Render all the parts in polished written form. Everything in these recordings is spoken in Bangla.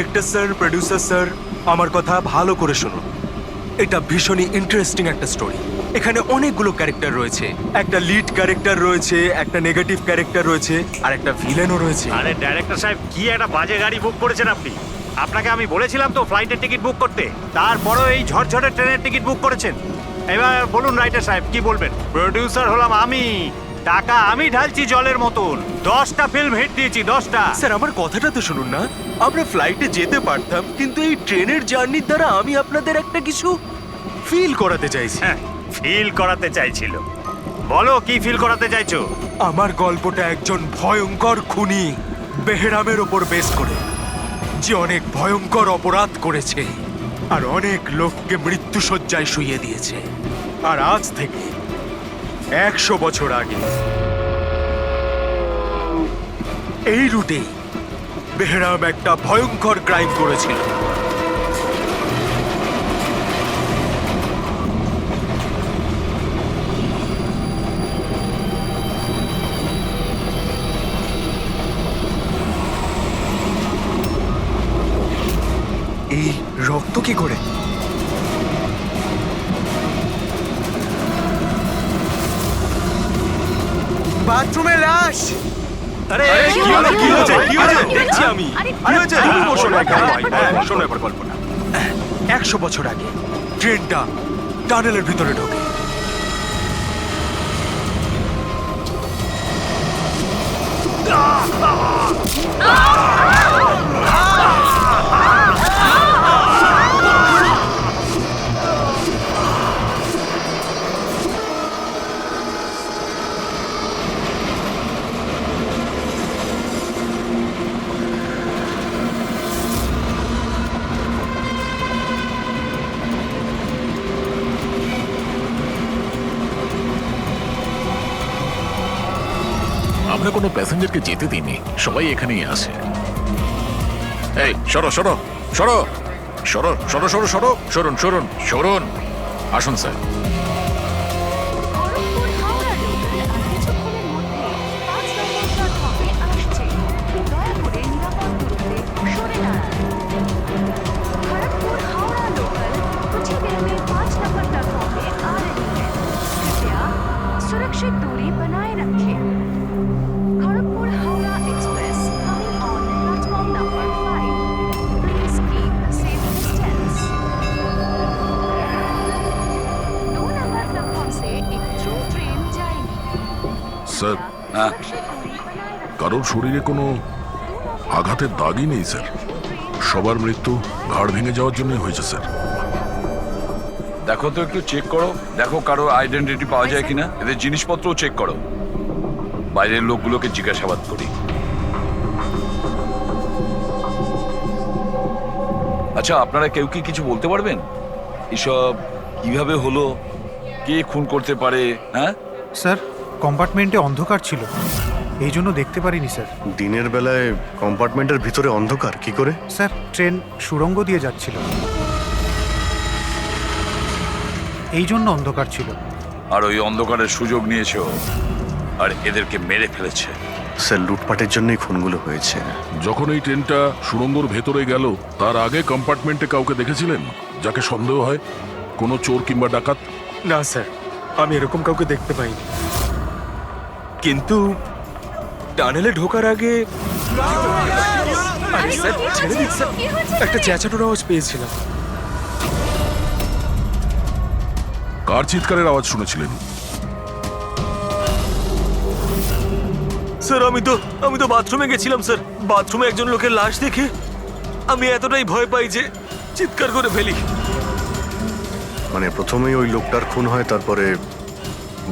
ডিরেক্টর স্যার, প্রোডিউসার স্যার, আমার কথা ভালো করে শুনুন। এটা ভীষণই ইন্টারেস্টিং একটা স্টোরি। এখানে অনেকগুলো ক্যারেক্টার রয়েছে, একটা লিড ক্যারেক্টার রয়েছে, একটা নেগেটিভ ক্যারেক্টার রয়েছে, আর একটা ভিলেনও রয়েছে। আরে ডাইরেক্টর সাহেব, কি একটা বাজে গাড়ি বুক করেছেন আপনি। আপনাকে আমি বলেছিলাম তো ফ্লাইটের টিকিট বুক করতে, তারপরেও এই ঝড়ঝড়ে ট্রেনের টিকিট বুক করেছেন। এবার বলুন রাইটার সাহেব, কি বলবেন? প্রোডিউসার হলাম আমি, টাকা আমি ঢালছি জলের মতন। 10টা ফিল্ম হিট দিয়েছি, 10টা। স্যার, আমার কথাটা তো শুনুন না। আমরা ফ্লাইটে যেতে পারতাম, কিন্তু এই ট্রেনের জার্নির দ্বারা আমি আপনাদের একটা কিছু ফিল করাতে চাইছি। হ্যাঁ, ফিল করাতে চাইছিল। বলো, কি ফিল করাতে চাইছো? আমার গল্পটা একজন ভয়ঙ্কর খুনি বেহরামের ওপর বেস করে, যে অনেক ভয়ঙ্কর অপরাধ করেছে আর অনেক লোককে মৃত্যুশয্যায় শুইয়ে দিয়েছে। আর আজ থেকে 100 বছর আগে এই রুটে বেহরাম একটা ভয়ঙ্কর ক্রাইম করেছিল। এই রক্ত কি করে? বাথরুমে লাশ। আরে কি হলো? কি হয়েছে? কি হয়েছে? দেখছি আমি। কি হয়েছে? তুমি বসো না, শোনো এবার গল্পটা। 100 বছর আগে ট্রেনটা টানেলের ভিতরে ঢোকে। আমরা কোনো প্যাসেঞ্জারকে যেতে দিইনি, সবাই এখানেই আছে। এই সরো সরো সরো সরো সরো সরো সরো সরুন সরুন সরুন, আসুন স্যার। খড়গপুর হাওড়া লোকাল আর কিছুক্ষণের মধ্যে 5 নম্বর প্ল্যাটফর্মে আসছে। দয়া করে নিরাপদ দূরত্বে সরে দাঁড়ান। खड़गपुर हावड़ा लोकल कुछ ही देर में 5 नंबर प्लेटफॉर्म पे आ रही है। कृपया सुरक्षित दूरी बनाए रखें। Kharagpur Howrah express coming on platform number 5। Please keep safe distance. 2 number platform से एक थ्रू ट्रेन जाएगी। স্যার, सुरक्षित दूरी बनाए रखें। কারোর শরীরে কোনো আঘাতের দাগই নেই স্যার। সবার মৃত্যু ঘাড় ভেঙে যাওয়ার জন্যই হয়েছে স্যার। দেখো তো, একটু চেক করো, দেখো কারো আইডেন্টিটি পাওয়া যায় কিনা। এদের জিনিসপত্রও চেক করো। বাইরের লোকগুলোকে জিজ্ঞাসাবাদ করি। আচ্ছা, আপনারা কেউ কি কিছু বলতে পারবেন? এসব কিভাবে হলো, কে খুন করতে পারে? হ্যাঁ স্যার, কম্পার্টমেন্টে অন্ধকার ছিল, এই জন্য দেখতে পারিনি স্যার। দিনের বেলায় কম্পার্টমেন্টের ভিতরে অন্ধকার কি করে? স্যার, ট্রেন সুড়ঙ্গ দিয়ে যাচ্ছিল, এই জন্য অন্ধকার ছিল। আর ওই অন্ধকারের সুযোগ নিয়েছে ও, আর এদেরকে মেরে ফেলেছে। স্যার, লুটপাটের জন্যই খুনগুলো হয়েছে। যখন এই ট্রেনটা সুড়ঙ্গর ভেতরে গেল, তার আগে কম্পার্টমেন্টে কাউকে দেখেছিলেন যাকে সন্দেহ হয়? কোনো চোর কিংবা ডাকাত? না স্যার, আমি এরকম কাউকে দেখতে পাইনি। কিন্তু টানেলে ঢোকার আগে আরে স্যার, ছেড়ে দিন স্যার, একটা চেঁচানোর আওয়াজ পেয়েছিলাম। কার চিৎকারের আওয়াজ শুনেছিলেন? স্যার, আমি তো বাথরুমে গেছিলাম স্যার। বাথরুমে একজন লোকের লাশ দেখে আমি এতটাই ভয় পাই যে চিৎকার করে ফেলি। মানে প্রথমেই ওই লোকটার খুন হয়, তারপরে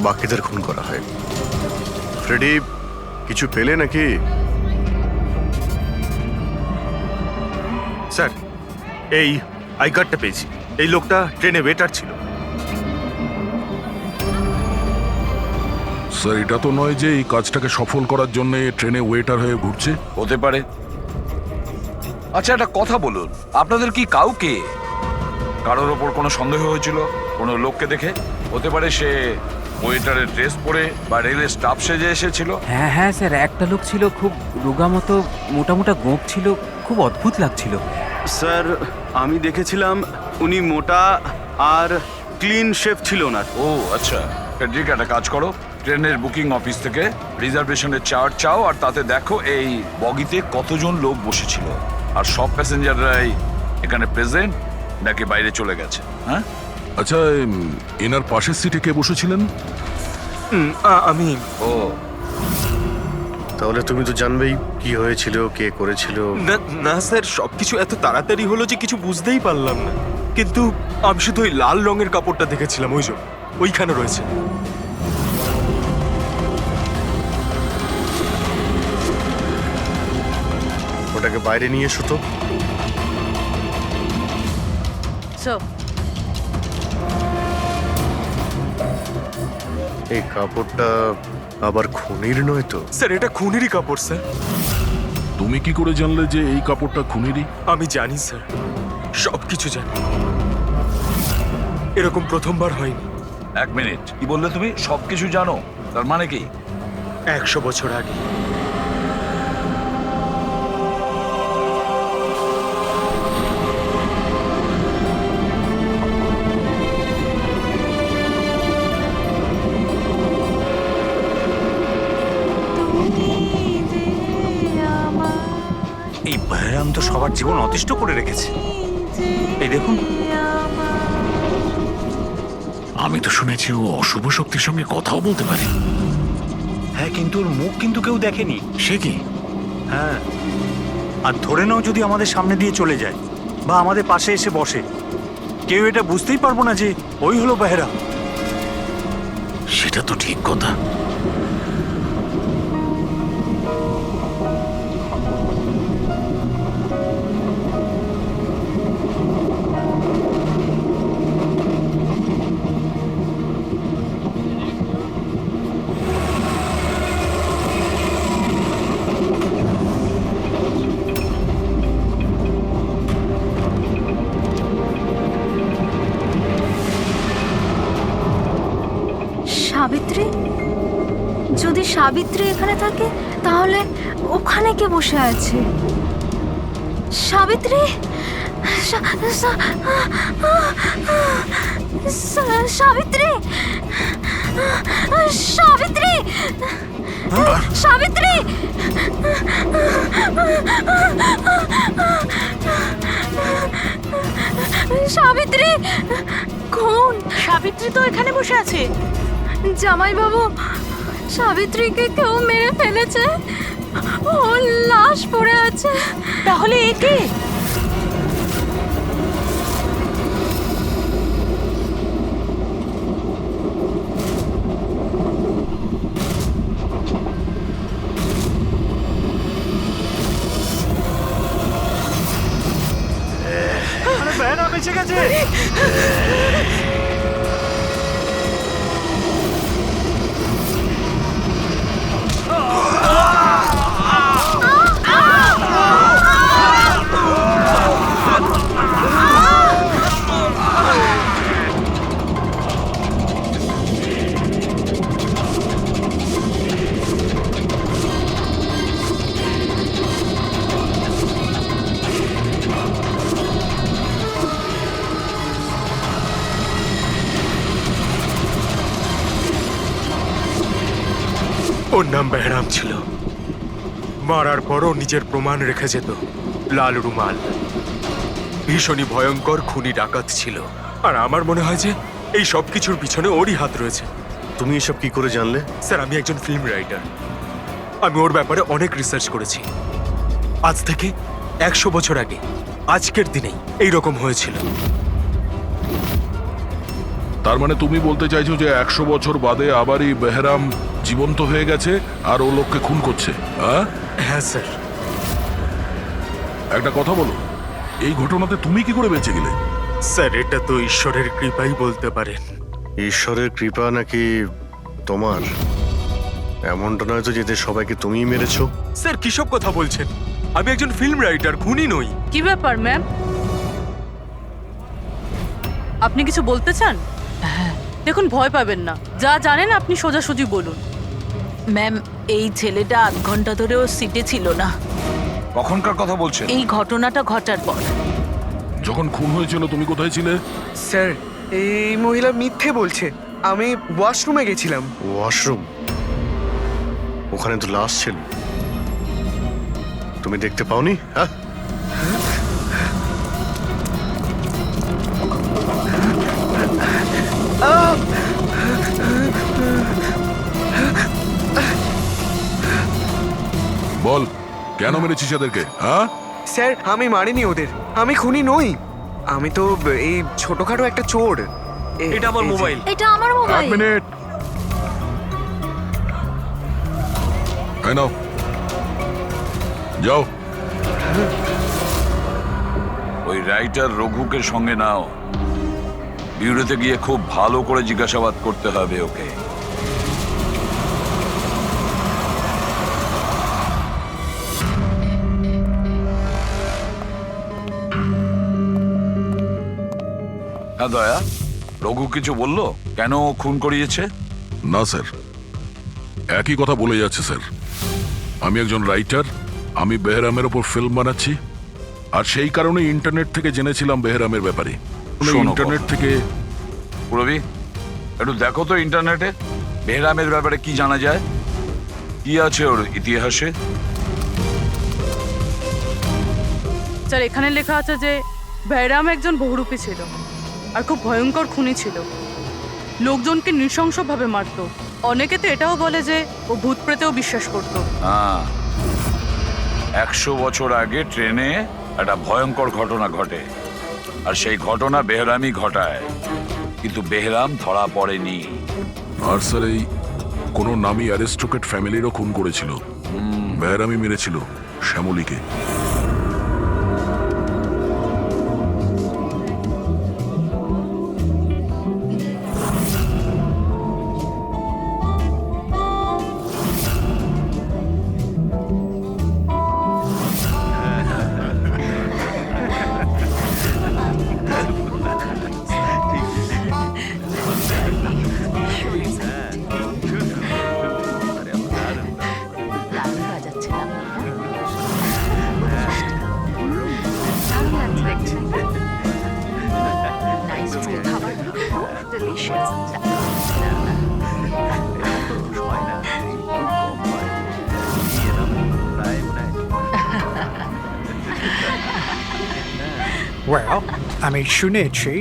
বাকিদের খুন করা হয়। ফ্রেডি, কিছু পেলে নাকি? স্যার, এই আই কার্ডটা পেয়েছি। এই লোকটা ট্রেনে ওয়েটার ছিল। স্যার, এটা তো নয় যে এই কাজটাকে সফল করার জন্য ট্রেনে ওয়েটার হয়ে ঘুরছে। হতে পারে। আচ্ছা, একটা কথা বলুন, আপনাদের কি কাউকে কারোর ওপর কোনো সন্দেহ হয়েছিল কোনো লোককে দেখে? হতে পারে সে ওয়েটারের ড্রেস পরে বা রেলের স্টাফ সেজে এসেছিল। হ্যাঁ হ্যাঁ স্যার, একটা লোক ছিল, খুব রোগা মতো, মোটা মোটা গোঁপ ছিল, খুব অদ্ভুত লাগছিল। স্যার আমি দেখেছিলাম উনি মোটা আর ক্লিন শেফ ছিল না। ও আচ্ছা, ফেডরিক একটা কাজ করো, ট্রেনের বুকিং অফিস থেকে রিজার্ভেশনের চার্ট চাও আর তাতে দেখো এই বগিতে কতজন লোক বসেছিল আর সব প্যাসেঞ্জাররাই এখানে প্রেজেন্ট নাকি বাইরে চলে গেছে। হ্যাঁ, আচ্ছা এনার পাশের সিটে কে বসেছিলেন? আমি ও তাহলে তুমি তো জানবেই কি হয়েছিল, কে করেছিল। না স্যার, সবকিছু এত তাড়াতাড়ি হলো যে কিছু বুঝতেই পারলাম না। কিন্তু আমি শুধু ওই লাল রঙের কাপড়টা দেখেছিলাম, ওই যে ওইখানে রয়েছে। ওটাকে বাইরে নিয়ে এসো তো। এই কাপড়টা আবার খুনির নয় তো? স্যার এটা খুনেরই কাপড় স্যার। তুমি কি করে জানলে যে এই কাপড়টা খুনেরই? আমি জানি স্যার, সবকিছু জানি। এরকম প্রথমবার হয়নি। এক মিনিট, কি বললে তুমি? সবকিছু জানো তার মানে কি? 100 বছর আগে এই বেহরাম তো সবার জীবন অতিষ্ঠ করে রেখেছে। এই দেখুন, আমি তো শুনেছি ও অশুভ শক্তির সঙ্গে কথাও বলতে পারে। হ্যাঁ কিন্তু ওর মুখ কিন্তু কেউ দেখেনি। সে কি? হ্যাঁ, আর ধরে নাও যদি আমাদের সামনে দিয়ে চলে যায় বা আমাদের পাশে এসে বসে, কেউ এটা বুঝতেই পারবো না যে ওই হলো বেহরাম। সেটা তো ঠিক কথা। সাবিত্রী? যদি সাবিত্রী এখানে থাকে তাহলে ওখানে কে বসে আছে? সাবিত্রী? সাবিত্রী? সাবিত্রী? সাবিত্রী? সাবিত্রী? কোন সাবিত্রী? তো এখানে বসে আছে। জামাই বাবু, সাবিত্রীকে কেউ মেরে ফেলেছে, ওর লাশ পড়ে আছে। তাহলে এ কে? বেহরাম এসে গেছে। ওর নাম বেহরাম ছিল। মারার পরও নিজের প্রমাণ রেখে যেত, লাল রুমাল। ভীষণই ভয়ঙ্কর খুনি ডাকাত ছিল। আর আমার মনে হয় যে এই সব কিছুর পিছনে ওরই হাত রয়েছে। তুমি এসব কি করে জানলে? স্যার আমি একজন ফিল্ম রাইটার, আমি ওর ব্যাপারে অনেক রিসার্চ করেছি। আজ থেকে 100 বছর আগে আজকের দিনেই এইরকম হয়েছিল। তার মানে তুমি বলতে চাইছো যে 100 বছর বাদে আবারই বেহরাম জীবন্ত হয়ে গেছে আর ও লোককে খুন করছে? হ্যাঁ হ্যাঁ স্যার। একটা কথা বলো, এই ঘটনাতে তুমি কি করে বেঁচে গেলে? স্যার এটা তো ঈশ্বরের কৃপাই বলতে পারেন। ঈশ্বরের কৃপা নাকি তোমার? এমনটা নয় তো যে এদের সবাইকে তুমিই মেরেছো? স্যার কিসব কথা বলছেন? আমি একজন ফিল্ম রাইটার, খুনি নই। কি ব্যাপার ম্যাম, আপনি কিছু বলতে চান? দেখুন ভয় পাবেন না, যা জানেন আপনি সোজাসুজি বলুন। ম্যাম, এই ছেলেটা 8 ঘন্টা ধরে ওর সিটে ছিল না। কখনকার কথা বলছেন? এই ঘটনাটা ঘটার পর। যখন খুন হয়েছিল তুমি কোথায় ছিলে? স্যার, এই মহিলা মিথ্যে বলছে। আমি ওয়াশরুমে গেছিলাম। ওয়াশরুম? ওখানে তো লাশ ছিল, তুমি দেখতে পাওনি? হ্যাঁ, বল, কেন মেরেছিস এদেরকে? হ্যাঁ, স্যার, আমি মারিনি ওদের। আমি খুনি নই। আমি তো এই ছোটখাটো একটা চোর। এটা আমার মোবাইল। এটা আমার এক মোবাইল। মিনিট। এই নাও, যাও। ওই রাইটার রঘুকে সঙ্গে নাও। বিউরোতে গিয়ে খুব ভালো করে জিজ্ঞাসাবাদ করতে হবে ওকে। হ্যাঁ দয়া, রঘু কিছু বললো কেন ও খুন করিয়েছে? না স্যার, একই কথা বলে যাচ্ছে স্যার। আমি একজন রাইটার, আমি বেহরামের ওপর ফিল্ম বানাচ্ছি, আর সেই কারণে ইন্টারনেট থেকে জেনেছিলাম বেহরামের ব্যাপারে। শোনো ইন্টারনেট থেকে রবি, একটু দেখো তো ইন্টারনেটে বেহরামের ব্যাপারে কি জানা যায়, কি আছে ওর ইতিহাসে। স্যার, এখানে লেখা আছে যে বেহরাম একজন বহুরূপী ছিল আর খুব ভয়ঙ্কর খুনি ছিল। লোকজনকে নৃশংসভাবে মারতো। অনেকে তো এটাও বলে যে ও ভূত প্রেতেও বিশ্বাস করত। হ্যাঁ, 100 বছর আগে ট্রেনে একটা ভয়ঙ্কর ঘটনা ঘটে, আর সেই ঘটনা বেহরামই ঘটায়, কিন্তু বেহরাম ধরা পড়েনি। আর স্যার, এই কোনো নামী অ্যারিস্টোক্রেট ফ্যামিলিরও খুন করেছিল। বেহরামই মেরেছিল শ্যামলীকে। দারুণ বাজাচ্ছে না? দারুণ লাগছে দেখতে। Nice food. খাবারগুলো খুব delicious. ওয়েল, আমি শুনেছি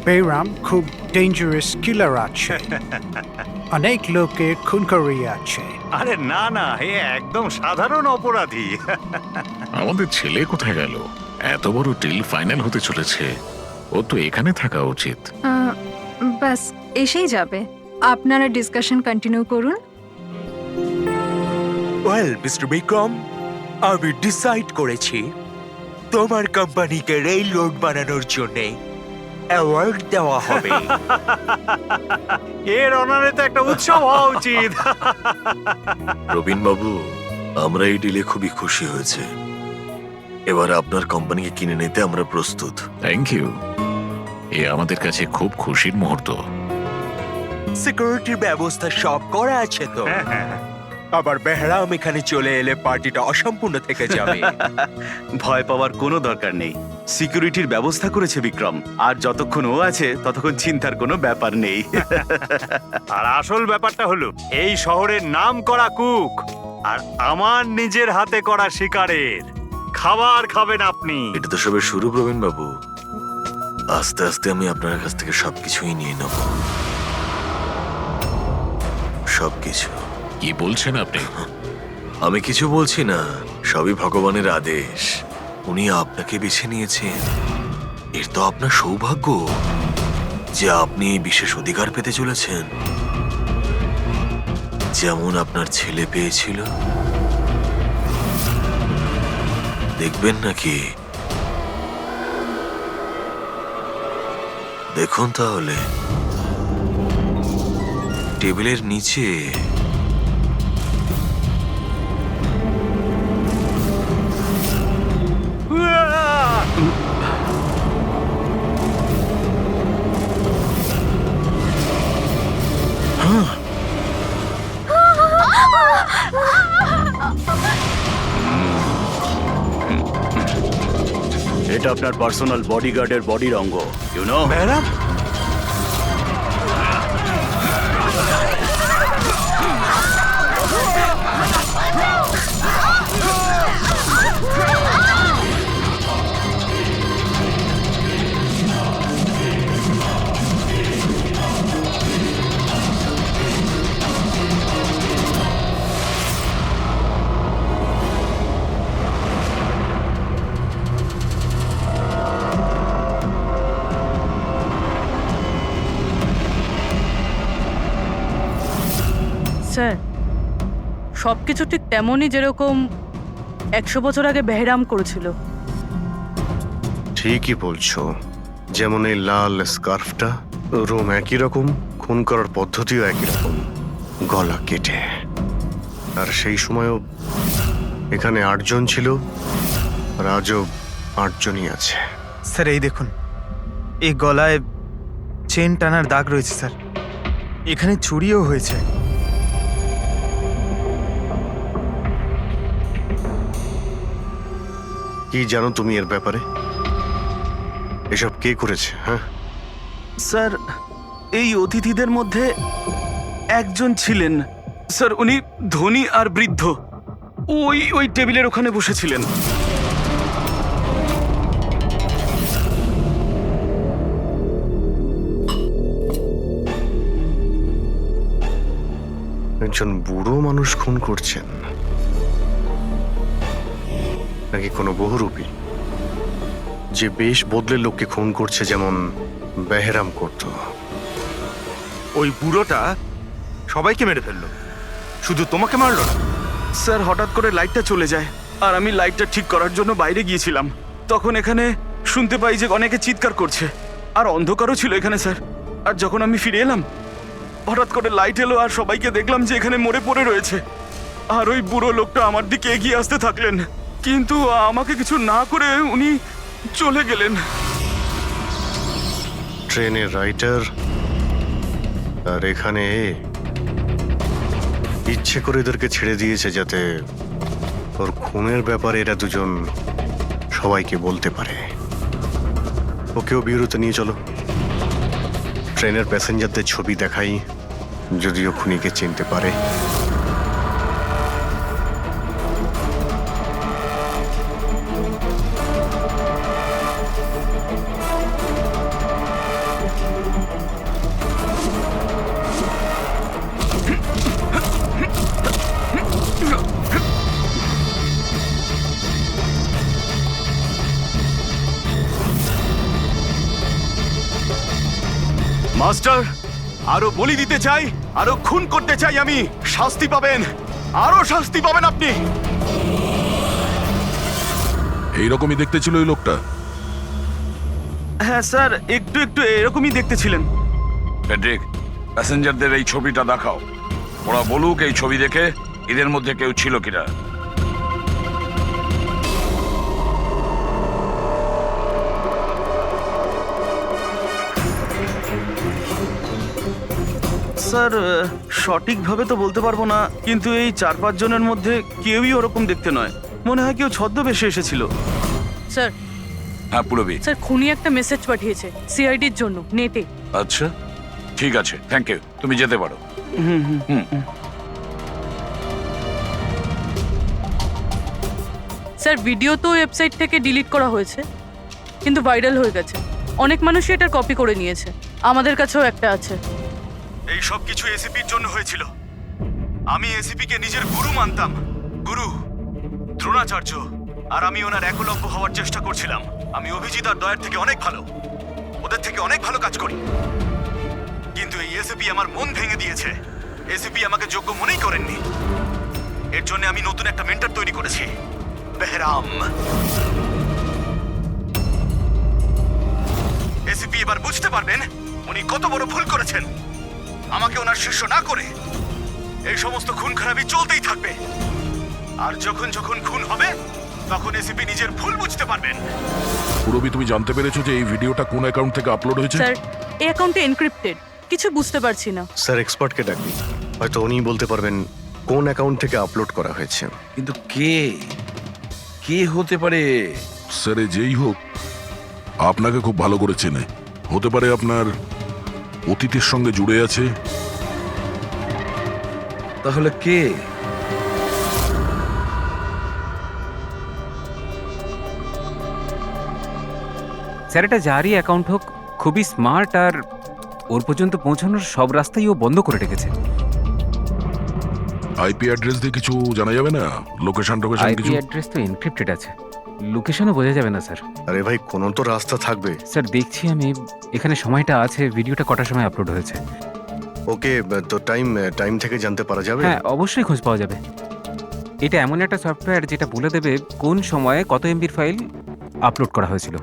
বেরাম খুব ডেঞ্জারাস কিলার আছে। অনেক লোকের খুন করিয়াছে। আরে না না, এ একদম সাধারণ অপরাধী। আমাদের ছেলে কোথায় গেল? এত বড় ডিল ফাইনাল হতে চলেছে, ও তো এখানে থাকা উচিত। ব্যাস এসেই যাবে। আপনারা ডিসকাশন কন্টিনিউ করুন। ওয়েল মিস্টার বিক্রম, আমি ডিসাইড করেছি তোমার কোম্পানিকে রেল রোড বানানোর জন্য অ্যাওয়ার্ড দেওয়া হবে। এর অনারে তো একটা উৎসব হওয়া উচিত। রবিন বাবু, আমরা এই ডিলে খুবই খুশি হয়েছে। এবার আপনার কোম্পানিকে কিনে নিতে আমরা প্রস্তুত। Thank you. এ আমাদের কাছে খুব খুশির মুহূর্ত। সিকিউরিটির ব্যবস্থা সব করা আছে তো? আবার বেহরাম এখানে চলে এলে পার্টিটা অসম্পূর্ণ থেকে যাবে। ভয় পাওয়ার কোনো দরকার নেই। সিকিউরিটির ব্যবস্থা করেছে বিক্রম, আর যতক্ষণ ও আছে ততক্ষণ চিন্তার কোনো ব্যাপার নেই। আর আসল ব্যাপারটা হলো, এই শহরের নাম করা কুক আর আমার নিজের হাতে করা শিকারের খাবার খাবেন আপনি। এটা তো সবে শুরু প্রবীণ বাবু, আস্তে আস্তে আমি আপনার কাছ থেকে সবকিছুই নিয়ে নেব। সবকিছু। কি বলছেন আপনি? আমি কিছু বলছি না, সবই ভগবানের আদেশ। উনি আপনাকে বেছে নিয়েছেন। এর তো আপনার সৌভাগ্য যে আপনি এই বিশেষ অধিকার পেতে চলেছেন, যেমন আপনার ছেলে পেয়েছিল। দেখবেন নাকি? দেখুন তাহলে, টেবিলের নিচে এটা আপনার পার্সোনাল বডিগার্ডের বডির অঙ্গ, ইউ নো। বেহরাম, স্যার সব কিছু ঠিক তেমনই যেরকম 100 বছর আগে বেহরাম করেছিল। ঠিকই বলছো, যেমন এই লাল স্কার্ফটা, রুম একই রকম, খুন করার পদ্ধতিও একই রকম, গলা কেটে। আর সেই সময়ও এখানে 8 জন ছিল, আর আজও 8 জনই আছে। স্যার এই দেখুন, এই গলায় চেন টানার দাগ রয়েছে স্যার, এখানে চুরিও হয়েছে। কি জানো তুমি এর ব্যাপারে? এসব কে করেছে? হ্যাঁ, স্যার এই অতিথিদের মধ্যে একজন ছিলেন স্যার, উনি ধনী আর বৃদ্ধ, ওই টেবিলের ওখানে বসেছিলেন। একজন বুড়ো মানুষ খুন করছেন নাকি কোনো বহুরূপী যে বেশ বদলে লোককে খুন করছে, যেমন বেহরাম করত? ওই বুড়োটা সবাইকে মেরে ফেললো, শুধু তোমাকে মারলো না। স্যার হঠাৎ করে লাইটটা চলে যায়, আর আমি লাইটটা ঠিক করার জন্য বাইরে গিয়েছিলাম। তখন এখানে শুনতে পাই যে অনেকে চিৎকার করছে, আর অন্ধকারও ছিল এখানে স্যার। আর যখন আমি ফিরে এলাম, হঠাৎ করে লাইট এলো আর সবাইকে দেখলাম যে এখানে মরে পড়ে রয়েছে। আর ওই বুড়ো লোকটা আমার দিকে এগিয়ে আসতে থাকলেন, কিন্তু আমাকে কিছু না করে উনি চলে গেলেন। ট্রেনের রাইটার আর এখানে ইচ্ছে করে এদেরকে ছেড়ে দিয়েছে যাতে ওর খুনের ব্যাপারে এরা দুজন সবাইকে বলতে পারে। ওকেও বিরতি নিয়ে চলো, ট্রেনের প্যাসেঞ্জারদের ছবি দেখাই, যদিও খুনিকে চিনতে পারে। মাস্টার, আরো বলি দিতে চাই, আরো খুন করতে চাই আমি। শাস্তি পাবেন, আরো শাস্তি পাবেন আপনি। এইরকমই দেখতে ছিল ওই লোকটা। হ্যাঁ স্যার, একটু একটু এরকমই দেখতে ছিলেন। প্যাট্রিক, প্যাসেঞ্জারদের এই ছবিটা দেখাও, ওরা বলুক এই ছবি দেখে এদের মধ্যে কেউ ছিল কিনা। স্যার সঠিকভাবে তো বলতে পারবো না, কিন্তু এই 4-5 জনের মধ্যে কেউই ওরকম দেখতে নয়। মনে হয় কেউ ছদ্মবেশে এসেছিল। স্যার হ্যাঁ পুরবি। স্যার খুনি একটা মেসেজ পাঠিয়েছে সিআইডির জন্য নেটে। আচ্ছা ঠিক আছে, থ্যাংক ইউ, তুমি যেতে পারো। স্যার ভিডিও তো ওয়েবসাইট থেকে ডিলিট করা হয়েছে, কিন্তু ভাইরাল হয়ে গেছে। অনেক মানুষই এটার কপি করে নিয়েছে, আমাদের কাছেও একটা আছে। এই সব কিছু এসিপির জন্য হয়েছিল। আমি এসিপি কে নিজের গুরু মানতাম, গুরু দ্রোণাচার্য, আর আমি ওনার একলব্য হওয়ার চেষ্টা করছিলাম। আমি অভিজিৎ আর দয়ার থেকে অনেক ভালো, ওদের থেকে অনেক ভালো কাজ করি, কিন্তু এই এসিপি আমার মন ভেঙে দিয়েছে। এসিপি আমাকে যোগ্য মনেই করেননি। এর জন্য আমি নতুন একটা মেন্টর তৈরি করেছি, বেহরাম। এসিপি এবার বুঝতে পারবেন উনি কত বড় ভুল করেছেন। আমাকে ওনার শিষ্য না করে এই সমস্ত খুন খারাপি চলতেই থাকবে, আর যখন যখন খুন হবে তখন এসিপি নিজের ভুল বুঝতে পারবেন। পুরবি, তুমি জানতে পেরেছো যে এই ভিডিওটা কোন অ্যাকাউন্ট থেকে আপলোড হয়েছে? স্যার এই অ্যাকাউন্টে এনক্রিপ্টেড, কিছু বুঝতে পারছি না। স্যার এক্সপার্টকে ডাকুন, হয়তো উনিই বলতে পারবেন কোন অ্যাকাউন্ট থেকে আপলোড করা হয়েছে। কিন্তু কে কে হতে পারে? স্যার যেই হোক, আপনাকে খুব ভালো করে চেনে। হতে পারে আপনার অতীতের সঙ্গে জুড়ে আছে। তাহলে কে? স্যার এটা যারই অ্যাকাউন্ট হোক, খুবই স্মার্ট, আর ওর পর্যন্ত পৌঁছানোর সব রাস্তাই ও বন্ধ করে রেখেছে। আইপি অ্যাড্রেস দিয়ে কিছু জানা যাবে না? লোকেশন টোকেশন আইপি কিছু? অ্যাড্রেস তো এনক্রিপ্টেড আছে, লোকেশনও বোঝা যাবে না স্যার। আরে ভাই, কোনো তো রাস্তা থাকবে। স্যার দেখছি আমি, এখানে সময়টা আছে, ভিডিওটা কটার সময় আপলোড হয়েছে। ওকে, তো টাইম থেকে জানতে পারা যাবে? হ্যাঁ, অবশ্যই খোঁজ পাওয়া যাবে। এটা এমন একটা সফটওয়্যার যেটা বলে দেবে কোন সময়ে কত এমবির ফাইল আপলোড করা হয়েছিল।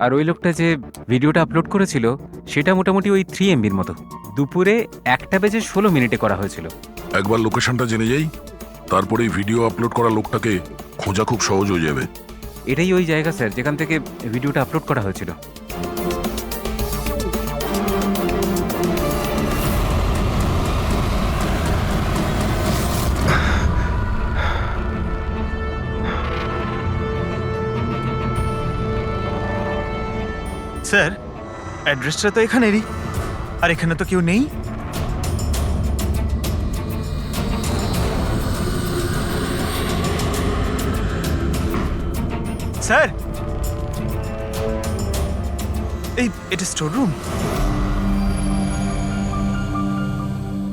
আর ওই লোকটা যে ভিডিওটা আপলোড করেছিল সেটা মোটামুটি ওই 3 এমবির মতো। দুপুরে 1:16 করা হয়েছিল। একবার লোকেশনটা জেনে যাই, তারপরেই ভিডিও আপলোড করা লোকটাকে খোঁজা খুব সহজ হয়ে যাবে। এটাই ওই জায়গা স্যার যেখান থেকে ভিডিওটা আপলোড করা হয়েছিল। স্যার, অ্যাড্রেসটা তো এখানেরই, আর এখানে তো কেউ নেই। স্যার, এটা স্টোর রুম।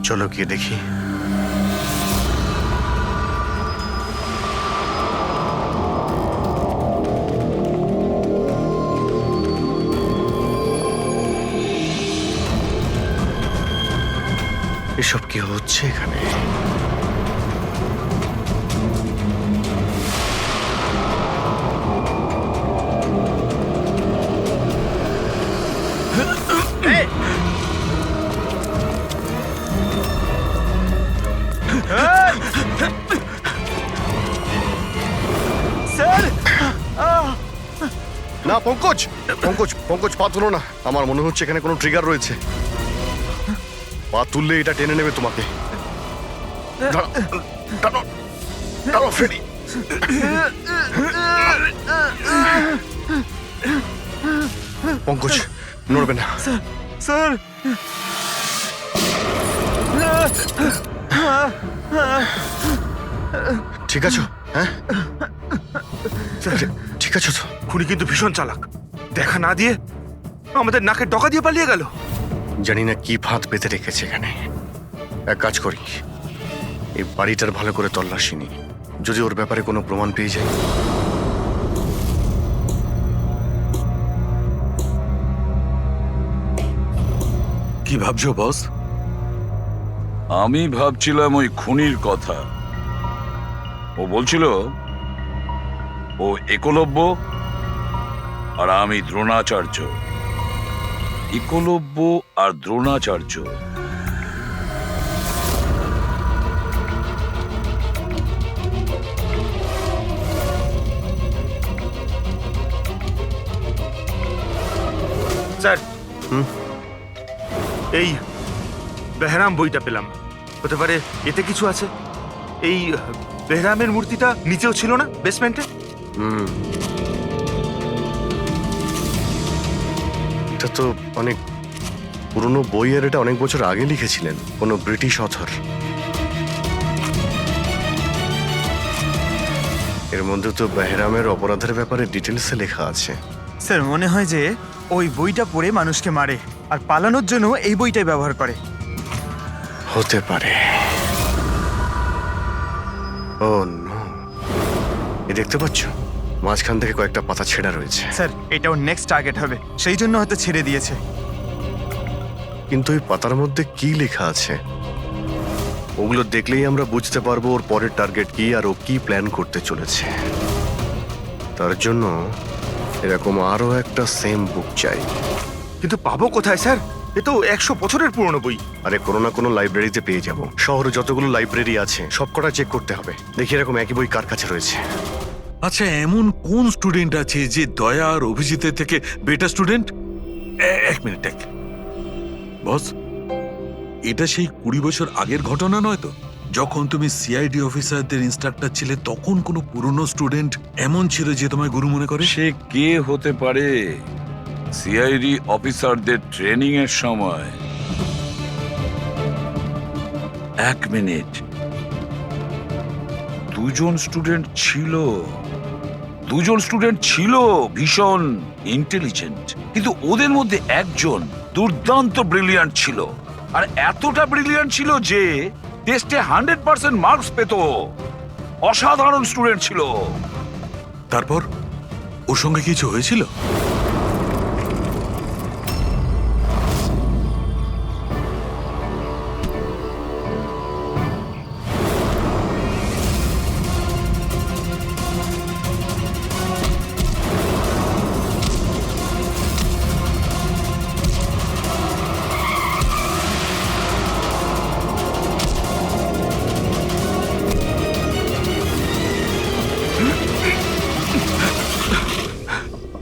চলো গিয়ে দেখি। এসব কি হচ্ছে এখানে? স্যার, না, পঙ্কজ পঙ্কজ পঙ্কজ, পা তুলো না। আমার মনে হচ্ছে এখানে কোনো ট্রিগার রয়েছে। পা তুললে এটা টেনে নেবে তোমাকে। দাঁড়াও, দাঁড়াও, দাঁড়াও, ফ্রেডি। পঙ্কজ, নড়বে না। স্যার, ঠিক আছো? হ্যাঁ, ঠিক আছো তো? খুনি কিন্তু ভীষণ চালাক। দেখা না দিয়ে আমাদের নাকের ডকা দিয়ে পালিয়ে গেল। জানি না কি ফাঁদ পেতে রেখেছে এখানে। এক কাজ করি, এই বাড়িটার ভালো করে তল্লাশি নি, যদি ওর ব্যাপারে কোনো প্রমাণ পেয়ে যাই। কি ভাবছো বস? আমি ভাবছিলাম ওই খুনির কথা। ও বলছিল ও একলব্য আর আমি দ্রোণাচার্য। একলব্য আর দ্রোণাচার্য। স্যার, এই বেহরাম বইটা পেলাম। হতে পারে এতে কিছু আছে। এই বেহরামের মূর্তিটা নিচেও ছিল না, বেসমেন্টে? এটা তো অনেক পুরনো বই, আর এটা অনেক বছর আগে লিখেছিলেন কোনো ব্রিটিশ অথর। এর মধ্যে তো বেহরামের অপরাধের ব্যাপারে ডিটেলসে লেখা আছে। স্যার, মনে হয় যে ওই বইটা পড়ে মানুষকে মারে, আর পালানোর জন্য এই বইটাই ব্যবহার করে। হতে পারে। ও নো, এই দেখতে পাচ্ছ মাঝখান থেকে কয়েকটা পাতা ছেঁড়া রয়েছে। স্যার, এটাও নেক্সট টার্গেট হবে, সেই জন্য হয়তো ছেড়ে দিয়েছে। কিন্তু এই পাতার মধ্যে কি লেখা আছে ওগুলো দেখলেই আমরা বুঝতে পারবো ওর পরের টার্গেট কি আর ও কি প্ল্যান করতে চলেছে। তার জন্য এরকম আরো একটা সেম বুক চাই। কিন্তু পাবো কোথায় স্যার? এ তো 100 বছরের পুরনো বই। আরে কোনো না কোনো লাইব্রেরিতে পেয়ে যাব। শহরে যতগুলো লাইব্রেরি আছে সবকটা চেক করতে হবে, দেখি এরকম একই বই কার কাছে রয়েছে। আচ্ছা, এমন কোন স্টুডেন্ট আছে যে দয়া আর অভিজিতের থেকে বেটার স্টুডেন্ট? এক মিনিট, বস, এটা সেই 20 বছর আগের ঘটনা নয় তো? যখন তুমি সিআইডি অফিসারদের ইনস্ট্রাক্টর ছিলে, তখন কোনো পুরনো স্টুডেন্ট এমন ছিল যে তোমায় গুরু মনে করে? সে কে হতে পারে সিআইডি অফিসারদের ট্রেনিং এর সময় 1 মিনিট, 2জন স্টুডেন্ট ছিল ভীষণ ইন্টেলিজেন্ট, কিন্তু ওদের মধ্যে একজন দুর্দান্ত ব্রিলিয়ান্ট ছিল, আর এতটা ব্রিলিয়ান্ট ছিল যে টেস্টে 100% মার্কস পেত। অসাধারণ স্টুডেন্ট ছিল। তারপর ওর সঙ্গে কিছু হয়েছিল?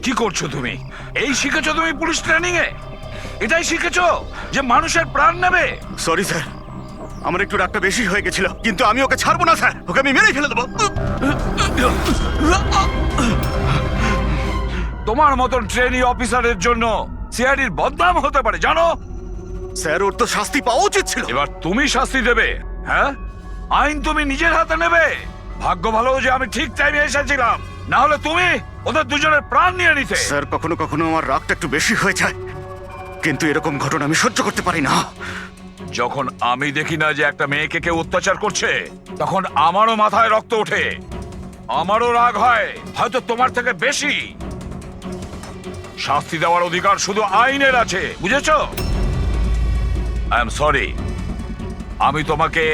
কি করছো তুমি? এই শিখেছো তুমি পুলিশ ট্রেনিং এ? এটাই শিখেছো যে মানুষের প্রাণ নেবে? সরি স্যার, আমার একটু রাগটা বেশি হয়ে গেছিল, কিন্তু আমি ওকে ছাড়বো না স্যার, ওকে আমি মেরেই ফেলে দেবো। তোমার মতন ট্রেনি অফিসারের জন্য সিআইডির বদনাম হতে পারে, জানো? স্যার, ওর তো শাস্তি পাওয়া উচিত ছিল। এবার তুমি শাস্তি দেবে, হ্যাঁ? আইন তুমি নিজের হাতে নেবে। ভাগ্য ভালো যে আমি ঠিক টাইমে এসেছিলাম, না হলে তুমি ওদের দুজনের প্রাণ নিয়ে নিতে। স্যার, কখনো কখনো আমার রাগটা একটু বেশি হয়ে যায়, কিন্তু এরকম ঘটনা আমি সহ্য করতে পারি না। যখন আমি দেখি না যে একটা মেয়েকে কেউ অত্যাচার করছে, তখন আমারও মাথায় রক্ত ওঠে, আমারও রাগ হয়, হয়তো তোমার থেকে বেশি। শাস্তি দেওয়ার অধিকার শুধু আইনের আছে, বুঝেছো? আই এম সরি, আমি তোমাকে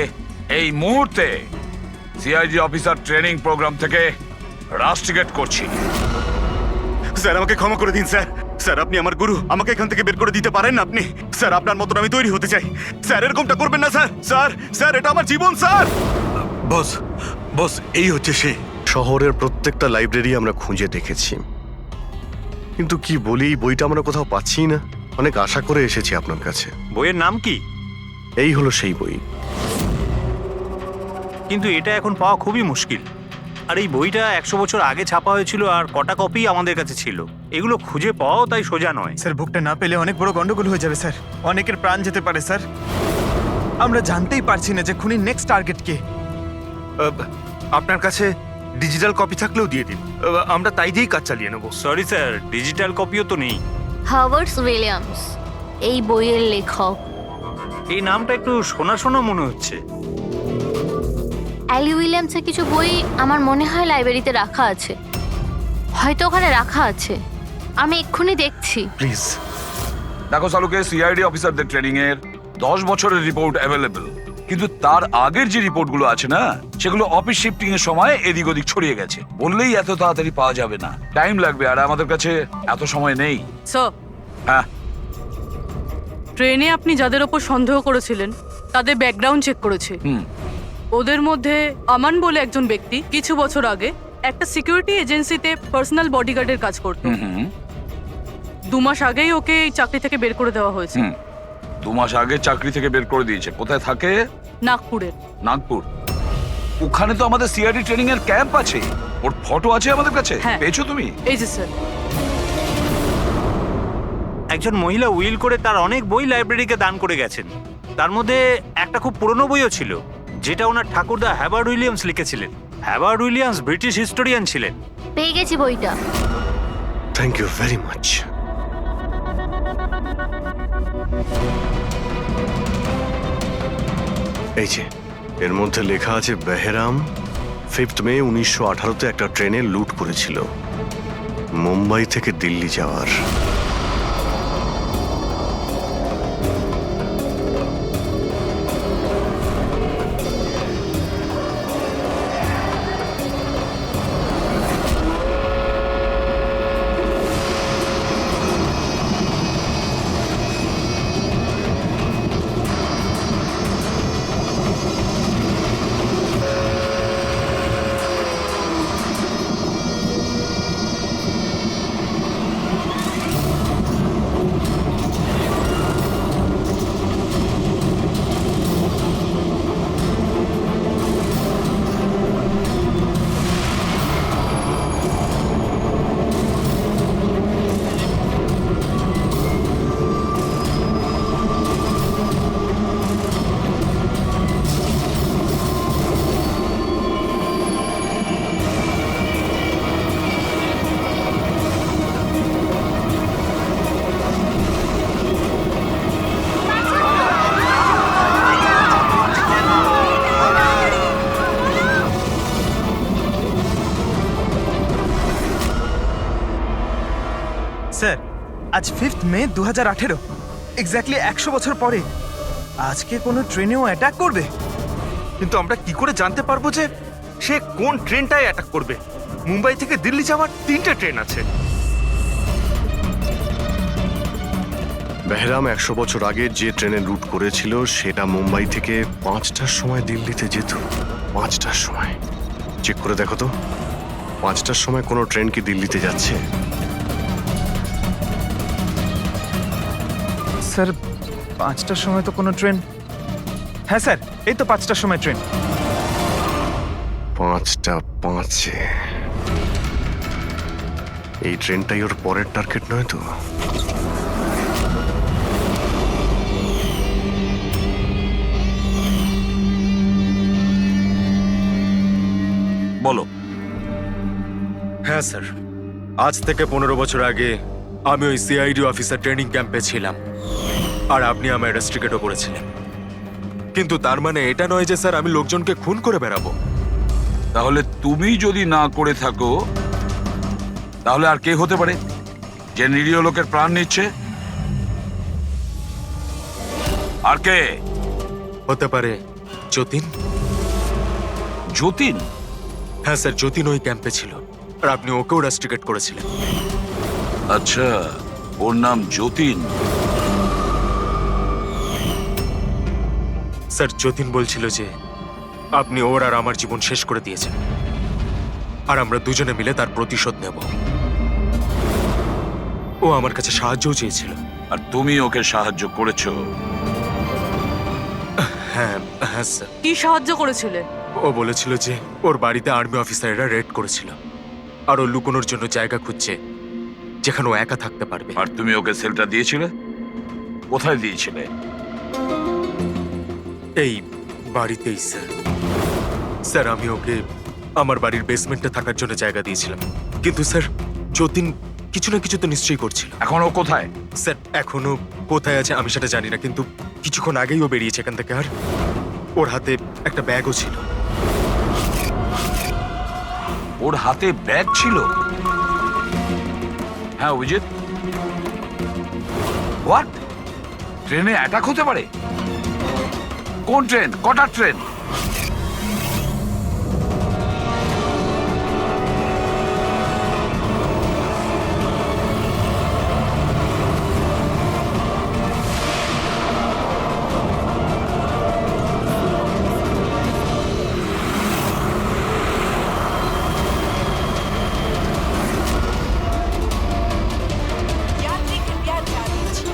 এই মুহূর্তে সিআইডি অফিসার ট্রেনিং প্রোগ্রাম থেকে রাস্টিকেট করছি। স্যার, আমাকে ক্ষমা করে দিন স্যার। স্যার, আপনি আমার গুরু, আমাকে এখান থেকে বের করে দিতে পারেন না আপনি? স্যার, আপনার মতন আমি তৈরি হতে চাই। স্যার, এরকমটা করবেন না স্যার। স্যার, স্যার, এটা আমার জীবন স্যার। বস, বস, এই হচ্ছে সে। শহরের প্রত্যেকটা লাইব্রেরি আমরা খুঁজে দেখেছি, কিন্তু কি বলি, এই বইটা আমরা কোথাও পাচ্ছি না। অনেক আশা করে এসেছি আপনার কাছে। বইয়ের নাম কি? এই হলো সেই বই। কিন্তু এটা এখন পাওয়া খুবই মুশকিল। আর এই বইটা 100 বছর আগে ছাপা হয়েছিল, আর কটা কপি আমাদের কাছে ছিল। এগুলো খুঁজে পাওয়াও তাই সোজা নয়। স্যার, বুকটা না পেলে অনেক বড় গন্ডগোল হয়ে যাবে স্যার। অনেকের প্রাণ যেতে পারে স্যার। আমরা জানতেই পারছি না যে খুনির নেক্সট টার্গেট কে। আপনার কাছে ডিজিটাল কপি থাকলেও দিয়ে দিন, আমরা তাই দিয়েই কাজ চালিয়ে নেব। সরি স্যার, ডিজিটাল কপিও তো নেই। হাওয়ার্ড উইলিয়ামস এই বইয়ের লেখক। এই নামটা একটু শোনা শোনা মনে হচ্ছে। অ্যালি উইলিয়ামসের কিছু বই আমার মনে হয় লাইব্রেরিতে রাখা আছে, হয়তো ওখানে রাখা আছে। আমি এক্ষুনি দেখছি। প্লিজ দেখো সালুকে, সিআইডি অফিসারদের ট্রেনিং এর 10 বছরের রিপোর্ট অ্যাভেলেবল, কিন্তু তার আগের যে রিপোর্টগুলো আছে না, সেগুলো অফিস শিফটিং এর সময় এদিক ওদিক ছড়িয়ে গেছে। বললেই এত তাড়াতাড়ি পাওয়া যাবে না, টাইম লাগবে, আর আমাদের কাছে এত সময় নেই। হ্যাঁ, ট্রেনে আপনি যাদের ওপর সন্দেহ করেছিলেন তাদের ব্যাকগ্রাউন্ড চেক করেছে। ওদের মধ্যে আমান বলে একজন ব্যক্তি কিছু বছর আগে একটা সিকিউরিটি এজেন্সিতে পার্সোনাল বডিগার্ডের কাজ করত। 2 মাস আগেই ওকে এই চাকরি থেকে বের করে দেওয়া হয়েছে। 2 মাস আগে চাকরি থেকে বের করে দিয়েছে। কোথায় থাকে? নাগপুরে। নাগপুর? ওখানে তো আমাদের সিআইডি ট্রেনিং এর ক্যাম্প আছে, ওর ফটো আছে আমাদের কাছে। পেয়েছো তুমি? এই যে স্যার। একজন মহিলা উইল করে তার অনেক বই লাইব্রেরিকে দান করে গেছেন। তার মধ্যে একটা খুব পুরনো বইও ছিল, যেটা ওনার ঠাকুরদা হ্যাওয়ার্ড উইলিয়ামস লিখেছিলেন। হ্যাওয়ার্ড উইলিয়ামস ব্রিটিশ হিস্টোরিয়ান ছিলেন। পেয়ে গেছি বইটা। Thank you very much. এই যে এর মধ্যে লেখা আছে, বেহরাম 5 মে 1918-তে একটা ট্রেনে লুট করেছিল মুম্বাই থেকে দিল্লি যাওয়ার। আজ 5th মে 2018, এক্স্যাক্টলি 100 বছর পরে আজকে কোনো ট্রেনেও অ্যাটাক করবে। কিন্তু আমরা কি করে জানতে পারবো যে সে কোন ট্রেনটায় অ্যাটাক করবে? মুম্বাই থেকে দিল্লি যাওয়ার 3টে ট্রেন আছে। বেহরাম 100 বছর আগে যে ট্রেনে রুট করেছিল সেটা মুম্বাই থেকে 5টার সময় দিল্লিতে যেত। 5টার সময় চেক করে দেখো তো, 5টার সময় কোনো ট্রেন কি দিল্লিতে যাচ্ছে? স্যার 5টার সময় তো কোনো ট্রেন, হ্যাঁ স্যার এই তো 5টার সময় ট্রেন। 5টা 5-এ এই ট্রেনটাই ওর পরের টার্গেট নয় তো? বলো। হ্যাঁ স্যার, আজ থেকে 15 বছর আগে আমি ওই সিআইডি অফিসার ট্রেনিং ক্যাম্পে ছিলাম, আর আপনি আমায় রেস্ট্রিকেটও করেছিলেন। কিন্তু তার মানে এটা নয় যে স্যার আমি লোকজনকে খুন করে বেড়াবো। তাহলে তুমি যদি না করে থাকো তাহলে আর কে হতে পারে যে নিরীহ লোকের প্রাণ নিচ্ছে? আর কে হতে পারে? যতীন। যতীন? হ্যাঁ স্যার, যতীন ওই ক্যাম্পে ছিল, আর আপনি ওকেও রেস্ট্রিকেট করেছিলেন। আচ্ছা, ওর নাম যতীন? স্যার যতীন বলছিল যে আপনি ওর আর আমার জীবন শেষ করে দিয়েছেন, আর আমরা দুজনে মিলে তার প্রতিশোধ নেব। ও আমার কাছে সাহায্যও চেয়েছিল। আর তুমি ওকে সাহায্য করেছো? হ্যাঁ হ্যাঁ স্যার। কি সাহায্য করেছিলে? ও বলেছিল যে ওর বাড়িতে আর্মি অফিসাররা রেড করেছিল, আর ও লুকোনোর জন্য জায়গা খুঁজছে যেখানে ও একা থাকতে পারবে। আর তুমি ওকে সেলটা দিয়েছিলে? কোথায় দিয়েছিলে? এই বাড়িতেই স্যার। স্যার আমি ওকে আমার বাড়ির বেসমেন্টে থাকার জন্য জায়গা দিয়েছিলাম, কিন্তু স্যার যতীন কিছু না কিছু তো নিশ্চয়ই করছিল। এখন ও কোথায়? স্যার এখনো কোথায় আছে আমি সেটা জানি না, কিন্তু কিছুক্ষণ আগেই ও বেরিয়েছে এখান থেকে, আর ওর হাতে একটা ব্যাগও ছিল। ওর হাতে ব্যাগ ছিল? হ্যাঁ অভিজিৎ, হোয়াট? ট্রেনে অ্যাটাক হতে পারে? কোন ট্রেন? কটার ট্রেন? यात्री कृपया ध्यान दीजिए,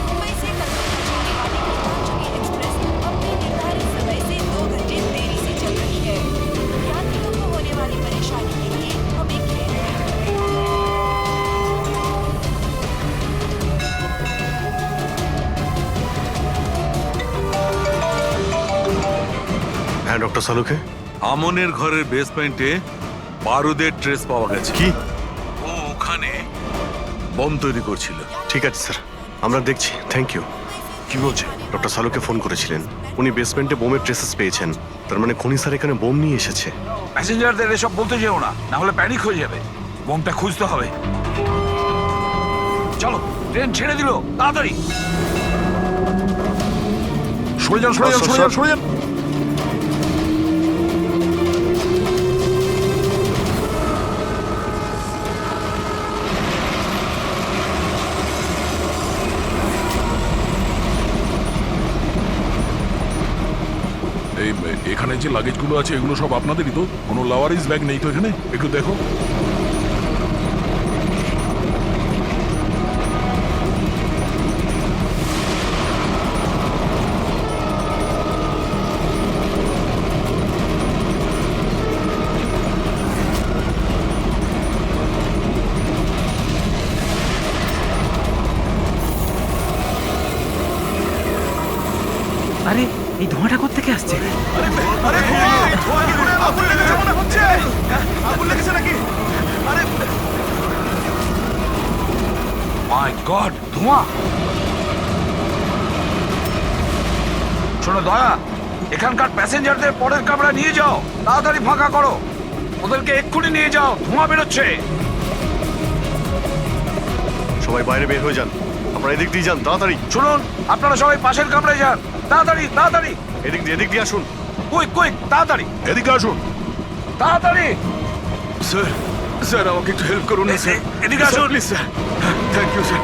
मुंबई से कलकत्ता जाने वाली गीतांजलि एक्सप्रेस अपने निर्धारित समय से 2 घंटे देरी से चल रही है। यात्रियों को होने वाली परेशानी के लिए हमें खेद है। হ্যাঁ ডক্টর সালুকে। আমনের ঘরের বেসমেন্টে বারুদের ট্রেস পাওয়া গেছে। কি? ও ওখানে বম তৈরি করছিল। ঠিক আছে স্যার, আমরা দেখছি। Thank you. কি বলছে? ডক্টর সালুকে ফোন করেছিলেন, উনি বেসমেন্টে বোমের ট্রেসেস পেয়েছেন। তার মানে খনি স্যার এখানে বোম নিয়ে এসেছে। প্যাসেঞ্জারদের এসব বলতে যেও না, না হলে প্যানিক হয়ে যাবে। বোমটা খুঁজতে হবে। চলো, ট্রেন ছেড়ে দিল, তাড়াতাড়ি সরে যান, সরে যান, সরে যান, সরে যান। এই এখানে যে লাগেজগুলো আছে এগুলো সব আপনাদেরই তো? কোনো লাওয়ারিস ব্যাগ নেই তো এখানে? একটু দেখো। আরে এই ধোঁয়াটা কোত্থেকে আসছে? মাই গড, ধোঁয়া! শোনো দয়া, এখানকার প্যাসেঞ্জারদের পরের কামরা নিয়ে যাও, তাড়াতাড়ি ফাঁকা করো। ওদেরকে এক্ষুনি নিয়ে যাও, ধোঁয়া বেরোচ্ছে। সবাই বাইরে বের হয়ে যান, আপনারা এদিক দিয়ে যান, তাড়াতাড়ি। শুনুন, আপনারা সবাই পাশের কামরায় যান, তাড়াতাড়ি তাড়াতাড়ি। এদিক দিয়ে আসুন। কুইক কুইক, তাড়াতাড়ি এদিকে আসুন। তাড়াতাড়ি। স্যার, স্যার আমাকে একটু হেল্প করুন না স্যার। এদিকে আসুন please sir. Thank you sir.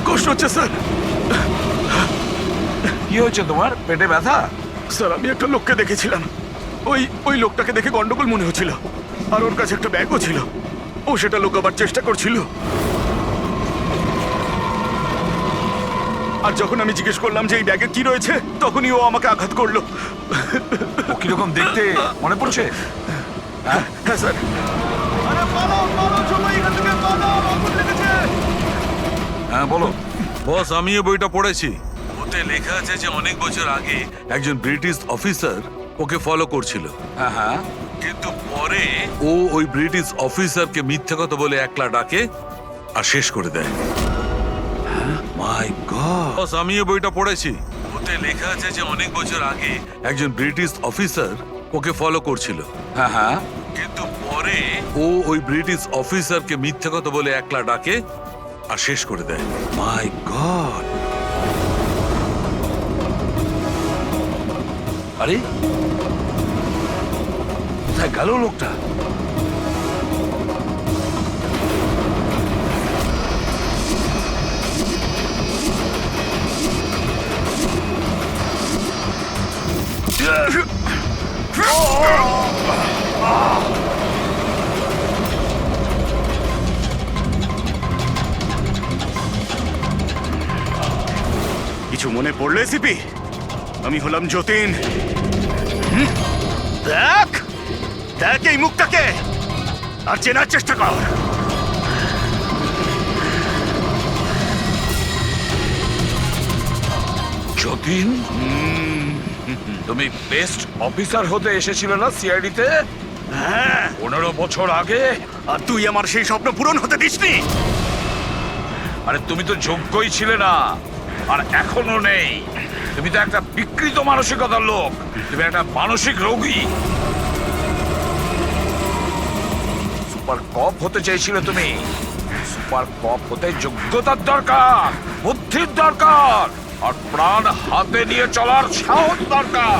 কষ্ট হচ্ছে স্যার। কি হয়েছে তোমার? পেটে ব্যথা? স্যার আমি একটা লোককে দেখেছিলাম, ওই লোকটাকে দেখে গন্ডগোল মনে হচ্ছিল, আর ওর কাছে একটা ব্যাগও ছিল। ও সেটা লুকাবার চেষ্টা করছিল। আর যখন আমি জিজ্ঞেস করলাম যে এই ব্যাগে কি রয়েছে, তখনই ও আমাকে আঘাত করলো। ও কিরকম দেখতে মনে পড়ছে? হ্যাঁ স্যার। হ্যাঁ বলো। বস, আমি এই বইটা পড়েছি। ওতে লেখা আছে যে অনেক বছর আগে একজন ব্রিটিশ অফিসার ওকে ফলো করছিল। হ্যাঁ হ্যাঁ। কিন্তু পরে ও ওই ব্রিটিশ অফিসারকে মিথ্যা কথা বলে একলা ডাকে আর শেষ করে দেয়। মাই গড। বস, আমি এই বইটা পড়েছি। ওতে লেখা আছে যে অনেক বছর আগে একজন ব্রিটিশ অফিসার ওকে ফলো করছিল। হ্যাঁ হ্যাঁ। কিন্তু পরে ও ওই ব্রিটিশ অফিসারকে মিথ্যা কথা বলে একলা ডাকে আর শেষ করে দেয়। মাই গড। আরে কোথায় গেল লোকটা? কিছু মনে পড়লো এসিপি? আমি হলাম যতীন। দেখ দেখ এই মুখটাকে, আর চেনার চেষ্টা কর। যতীন, তুমি বেস্ট অফিসার হতে এসেছিলে না সিআইডিতে? হ্যাঁ, 15 বছর আগে। আর তুই আমার সেই স্বপ্ন পূরণ হতে দিসনি। আরে তুমি তো যোগ্যই ছিলে না, আর এখনো নেই। তুমি তো একটা বিকৃত মানসিকতার লোক। তুমি একটা মানসিক রোগী। সুপার কপ হতে চাইছিলে তুমি। সুপার কপ হতে যোগ্যতার দরকার, বুদ্ধির দরকার, আর প্রাণ হাতে নিয়ে চলার সাহস দরকার।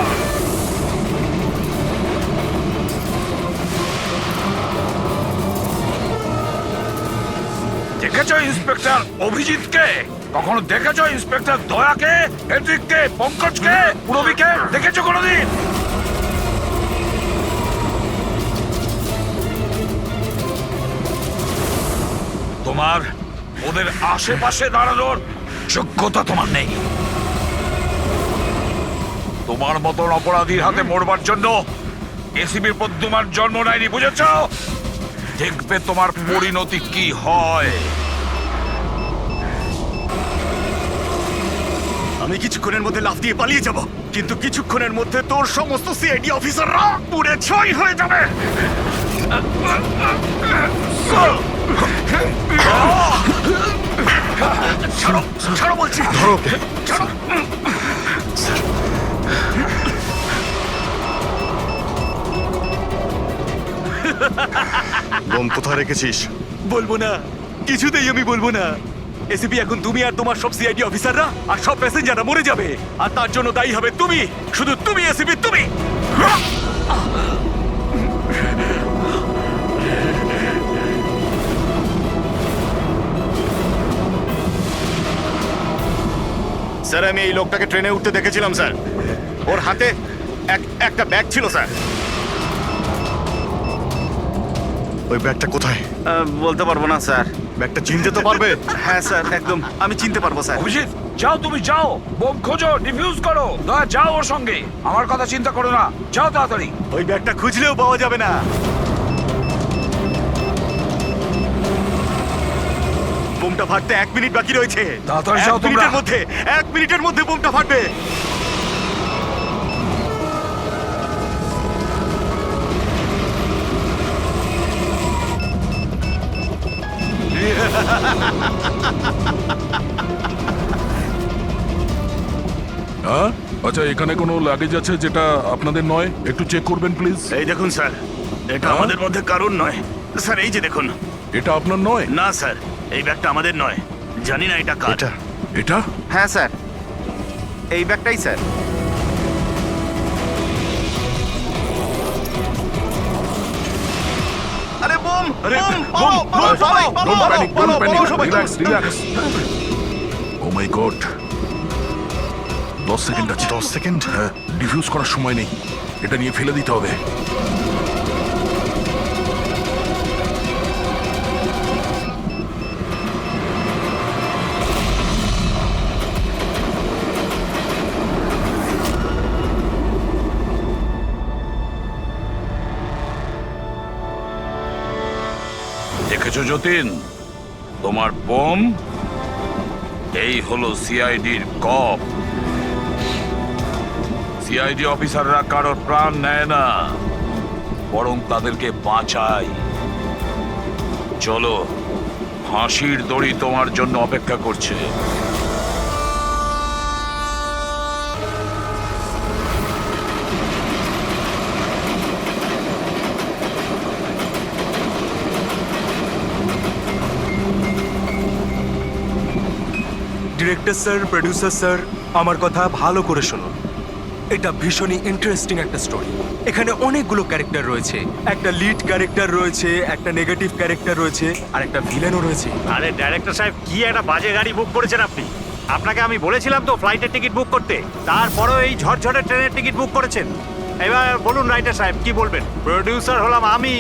দেখেছো ইন্সপেক্টর অভিজিৎকে? কখনো দেখেছো ইন্সপেক্টর দয়াকে, হেড্রিককে, পঙ্কজকে, পুরবীকে? দেখেছো কোনোদিন? তোমার ওদের আশেপাশে দাঁড়ানোর যোগ্যতা তোমার নেই। তোমার মতন অপরাধীর হাতে মরবার জন্য এসিবির প্রদ্যুমার জন্ম নেয়নি, বুঝেছ? দেখবে তোমার পরিণতি কি হয়। আমি কিছুক্ষণের মধ্যে লাফ দিয়ে পালিয়ে যাব, কিন্তু কিছুক্ষণের মধ্যে তোর সমস্ত সিআইডি অফিসাররা পুড়ে ছাই হয়ে যাবে। ছাড়ো ছাড়ো বলছি। ছাড়ো। বোম কোথায় রেখেছিস? বলবো না, কিছুতেই আমি বলবো না। এসিপি, এখন তুমি আর তোমার সব সিআইডি অফিসাররা আর সব প্যাসেঞ্জাররা মরে যাবে, আর তার জন্য দায়ী হবে তুমি, শুধু তুমি এসিপি, তুমি। স্যার, আমি এই লোকটাকে ট্রেনে উঠতে দেখেছিলাম স্যার। ওর হাতে একটা ব্যাগ ছিল স্যার। ওই ব্যাগটা কোথায়? বলতে পারবো না স্যার। ব্যাগটা চিনতে তো পারবে? হ্যাঁ স্যার, একদম আমি চিনতে পারবো স্যার। অভিজিৎ, যাও, তুমি যাও, বোম খোঁজো, ডিফিউজ করো। দয়া, যাও ওর সঙ্গে। আমার কথা চিন্তা করো না, যাও তাড়াতাড়ি। ওই ব্যাগটা খুঁজলেও পাওয়া যাবে না। বোমটা ফাটতে 1 মিনিট বাকি রয়েছে। তাড়াতাড়ি যাও তোমরা। 1 মিনিটের মধ্যে বোমটা ফাটবে। হ্যাঁ, আচ্ছা, এখানে কোনো লাগেজ আছে যেটা আপনাদের নয়? একটু চেক করবেন প্লিজ। এই দেখুন স্যার, এটা আমাদের মধ্যে কারণ নয় স্যার। এই যে দেখুন, এটা আপনার নয়? না স্যার, এই ব্যাগটা আমাদের নয়। জানি না এটা কার। এটা? হ্যাঁ স্যার, এই ব্যাগটাই স্যার। আরে bomb! Don't panic, don't panic. Relax, relax. Oh my God. 10 second আছে। 10 সেকেন্ড? হ্যাঁ, ডিফিউজ করার সময় নেই। এটা নিয়ে ফেলে দিতে হবে। দেখেছো যতীন, তোমার বোম এই হলো সিআইডির কপ। সিআইডি অফিসাররা কারোর প্রাণ নেয় না, বরং তাদেরকে বাঁচায়। চলো, ফাঁসির দড়ি তোমার জন্য অপেক্ষা করছে। ডিরেক্টর স্যার, প্রোডিউসার স্যার, আমার কথা ভালো করে শুনুন। এটা ভীষণই ইন্টারেস্টিং একটা স্টোরি। এখানে অনেকগুলো ক্যারেক্টার রয়েছে। একটা লিড ক্যারেক্টার রয়েছে, একটা নেগেটিভ ক্যারেক্টার রয়েছে, আর একটা ভিলেনও রয়েছে। আরে ডাইরেক্টর সাহেব, কি একটা বাজে গাড়ি বুক করেছেন আপনি। আপনাকে আমি বলেছিলাম তো ফ্লাইটের টিকিট বুক করতে, তারপরেও এই ঝড়ঝড়ে ট্রেনের টিকিট বুক করেছেন। এবার বলুন রাইটার সাহেব, কি বলবেন? প্রোডিউসার হলাম আমি,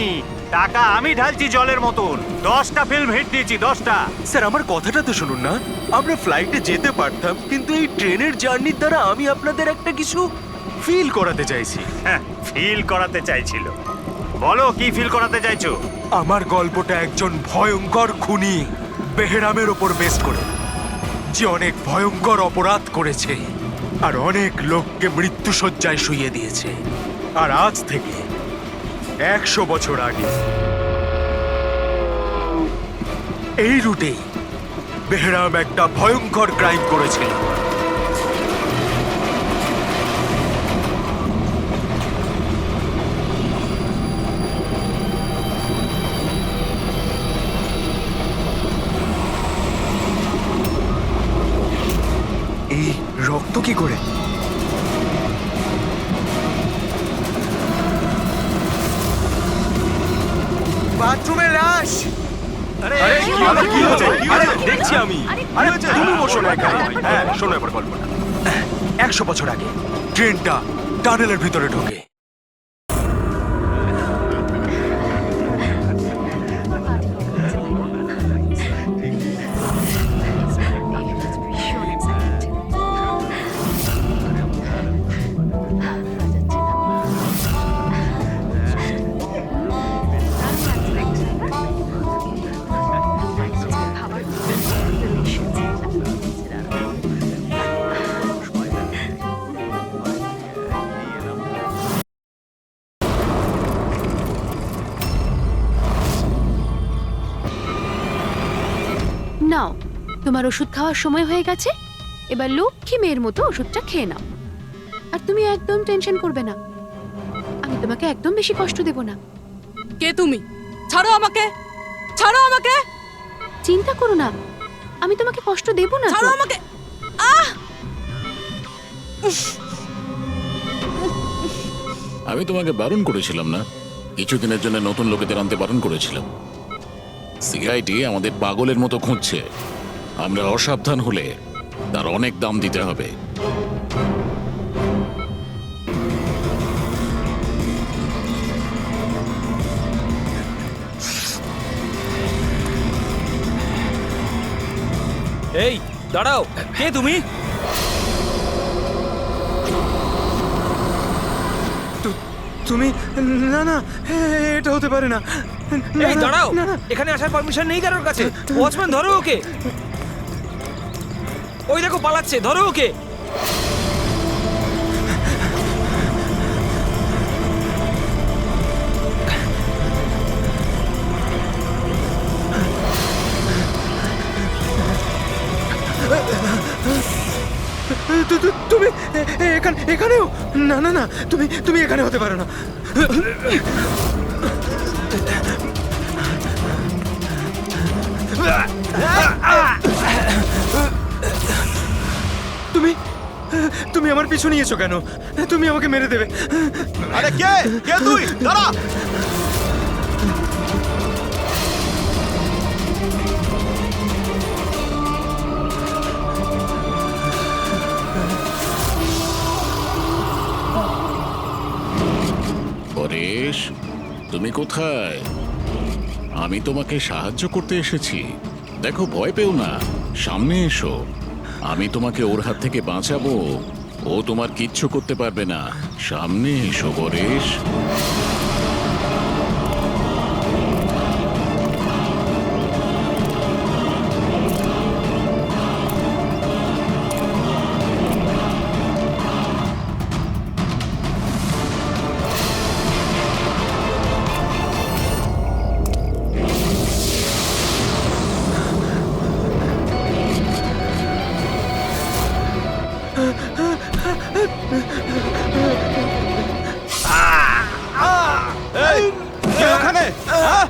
টাকা আমি ঢালছি জলের মতন। 10টা ফিল্ম হিট দিয়েছি, 10টা। স্যার, আমার কথাটা তো শুনুন না। আমরা ফ্লাইটে যেতে পারতাম, কিন্তু এই ট্রেনের জার্নির দ্বারা আমি আপনাদের একটা কিছু ফিল করাতে চাইছি। হ্যাঁ, ফিল করাতে চাইছিল। বলো, কি ফিল করাতে চাইছো? আমার গল্পটা একজন ভয়ঙ্কর খুনি বেহরামের ওপর বেস করে, যে অনেক ভয়ঙ্কর অপরাধ করেছে আর অনেক লোককে মৃত্যুশয্যায় শুইয়ে দিয়েছে। আর আজ থেকে 100 বছর আগে এই রুটেই বেহরাম একটা ভয়ঙ্কর ক্রাইম করেছিল। এই রক্ত কি করে? বাথরুমে লাশ। আরে কি হয়েছে? আরে দেখছি আমি। আরে তুমি বসো না এখানে। হ্যাঁ, শোনো এবার গল্পটা। 100 বছর আগে ট্রেনটা টানেলের ভিতরে ঢোকে। নাও, তোমার ওষুধ খাওয়ার সময় হয়ে গেছে। এবার লক্ষ্মী মেয়ের মতো ওষুধটা খেয়ে নাও। আর তুমি একদম টেনশন করবে না, আমি তোমাকে একদম বেশি কষ্ট দেব না। কে তুমি? ছাড়ো আমাকে, ছাড়ো আমাকে। চিন্তা করো না, আমি তোমাকে কষ্ট দেব না। ছাড়ো আমাকে। আমি তোমাকে বারণ করেছিলাম না? কিছুদিনের জন্য নতুন লোকেদের আনতে বারণ করেছিলাম। সিআইডি আমাদের পাগলের মতো খুঁজছে। আমরা অসাবধান হলে তার অনেক দাম দিতে হবে। এই দাঁড়াও, কে তুমি? তুমি? না না, এটা হতে পারে না। এই দাঁড়াও, এখানে আসার পারমিশন নেই কারোর কাছে। ওয়াচম্যান, ধরো ওকে। ওই দেখো পালাচ্ছে, ধরো ওকে। তুমি এখানেও? না না না, তুমি এখানে হতে পারো না। তুমি তুমি আমার পিছু নিয়েছো কেন? তুমি আমাকে মেরে দেবে। আরে কে কে তুই দাঁড়া। পরেশ, তুমি কোথায়? আমি তোমাকে সাহায্য করতে এসেছি। দেখো, ভয় পেও না, সামনে এসো। আমি তোমাকে ওর হাত থেকে বাঁচাবো। ও তোমার কিচ্ছু করতে পারবে না। সামনে এসো পরেশ। এই কে ওখানে? হ্যাঁ?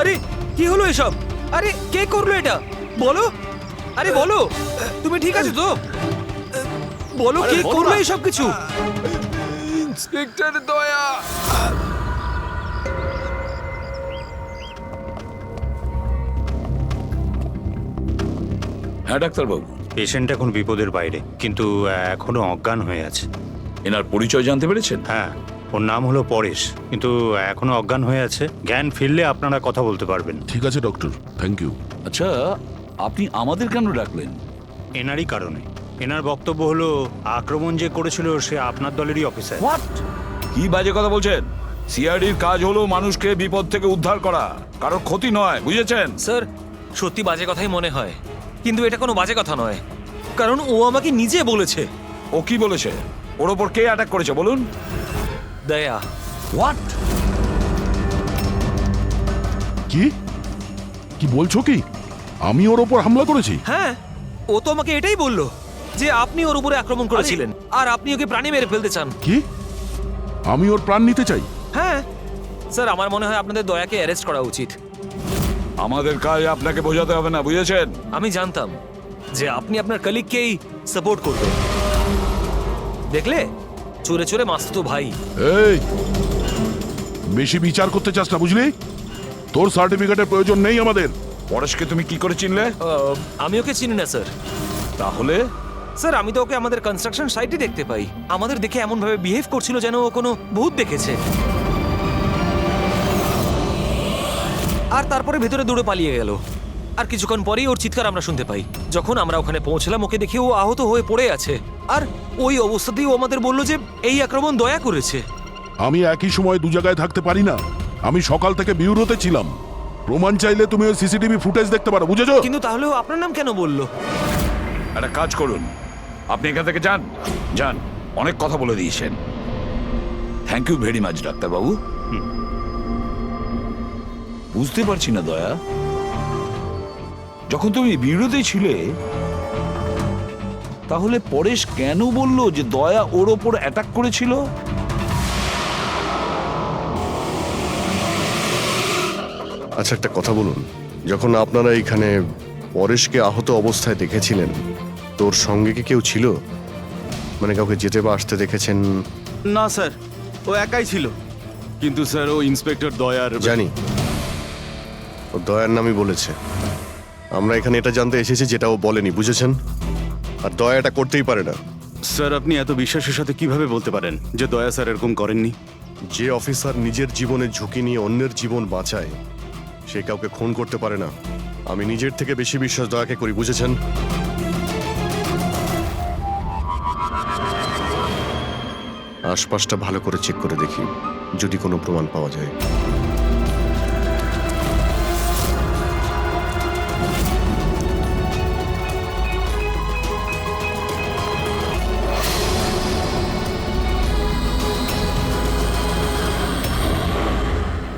আরে কি হলো এসব? আরে কে করলো এটা? বলো, আরে বলো, তুমি ঠিক আছো তো? বলো আরে কে বলো করলো না। এসব কিছু? ইন্সপেক্টর দয়া। হ্যাঁ ডাক্তারবাবু, পেশেন্ট এখন বিপদের বাইরে, কিন্তু এখনো অজ্ঞান হয়ে আছে। এনার পরিচয় জানতে পেরেছেন? হ্যাঁ, ওর নাম হলো পরেশ, কিন্তু এখনো অজ্ঞান হয়ে আছে। জ্ঞান ফিরলে আপনারা কথা বলতে পারবেন। ঠিক আছে ডক্টর, থ্যাংক ইউ। আচ্ছা, আপনি আমাদের কেন ডাকলেন? এনারই কারণে। এনার বক্তব্য হলো আক্রমণ যে করেছিল সে আপনার দলেরই অফিসার। হোয়াট? কি বাজে কথা বলছেন? সিআইডির কাজ হলো মানুষকে বিপদ থেকে উদ্ধার করা, কারোর ক্ষতি নয়, বুঝেছেন? স্যার, সত্যি বাজে কথাই মনে হয়, কিন্তু এটা কোনো বাজে কথা নয়, কারণ ও আমাকে নিজে বলেছে। ও কি বলেছে? ওর ওপর কে অ্যাটাক করেছে বলুন? দয়া। হোয়াট? কি কি বলছো কি? আমি ওর ওপর হামলা করেছি? হ্যাঁ, ও তো আমাকে এটাই বললো যে আপনি ওর উপরে আক্রমণ করেছিলেন আর আপনি ওকে প্রাণে মেরে ফেলতে চান। কি? আমি ওর প্রাণ নিতে চাই? হ্যাঁ স্যার, আমার মনে হয় আপনাদের দয়াকে অ্যারেস্ট করা উচিত। আমাদের কাজ আপনাকে বোঝাতে হবে না, বুঝেছেন? আমি জানতাম যে আপনি আপনার কলিগকেই সাপোর্ট করবেন। দেখলে, চোরে চোরে মাস্তুতো ভাই। এই, বেশি বিচার করতে চাস না, বুঝলি? তোর সার্টিফিকেটের প্রয়োজন নেই আমাদের। পরেশকে তুমি কি করে চিনলে? আমি ওকে চিনি না স্যার। তাহলে? স্যার, আমি তো ওকে আমাদের কনস্ট্রাকশন সাইটে দেখতে পাই। আমাদের দেখে এমন ভাবে বিহেভ করছিল যেন ও কোনো ভূত দেখেছে, আর তারপরে ভেতরে দৌড়ে পালিয়ে গেল। আর কিছুক্ষণ পরেই ওর চিৎকার আমরা শুনতে পাই। যখন আমরা ওখানে পৌঁছলাম, ওকে দেখে ও আহত হয়ে পড়ে আছে, আর ওই অবস্থাতেই ও আমাদের বলল যে এই আক্রমণ দয়া করেছে। আমি একই সময় দু জায়গায় থাকতে পারি না। আমি সকাল থেকে বিউরোতে ছিলাম। প্রমাণ চাইলে তুমি ওই সিসিটিভি ফুটেজ দেখতে পারো, বুঝেছো? কিন্তু তাহলে ও আপনার নাম কেন বললো? একটা কাজ করুন, আপনি এখান থেকে যান। যান, অনেক কথা বলে দিয়েছেন। থ্যাংক ইউ ভেরি মাচ ডাক্তারবাবু। বুঝতে পারছি না দয়া, যখন তুমি বিরোধী ছিলে তাহলে পরেশ কেন বলল যে দয়া ওর ওপর অ্যাটাক করেছিল? আচ্ছা, একটা কথা বলুন, যখন আপনারা এখানে পরেশকে আহত অবস্থায় দেখেছিলেন, তোর সঙ্গে কি কেউ ছিল? মানে কাউকে যেতে বা আসতে দেখেছেন? না স্যার, ও একাই ছিল। কিন্তু স্যার, ও ইন্সপেক্টর দয়ার। জানি, ও দয়ার নামই বলেছে। আমরা এখানে এটা জানতে এসেছি যেটা ও বলেনি, বুঝেছেন? আর দয়া এটা করতেই পারে না। স্যার, আপনি এত বিশ্বাসের সাথে কিভাবে বলতে পারেন যে দয়া স্যার এরকম করেননি? যে অফিসার নিজের জীবনের ঝুঁকি নিয়ে অন্যের জীবন বাঁচায়, সে কাউকে খুন করতে পারে না। আমি নিজের থেকে বেশি বিশ্বাস দয়াকে করি, বুঝেছেন? আশপাশটা ভালো করে চেক করে দেখি, যদি কোনো প্রমাণ পাওয়া যায়।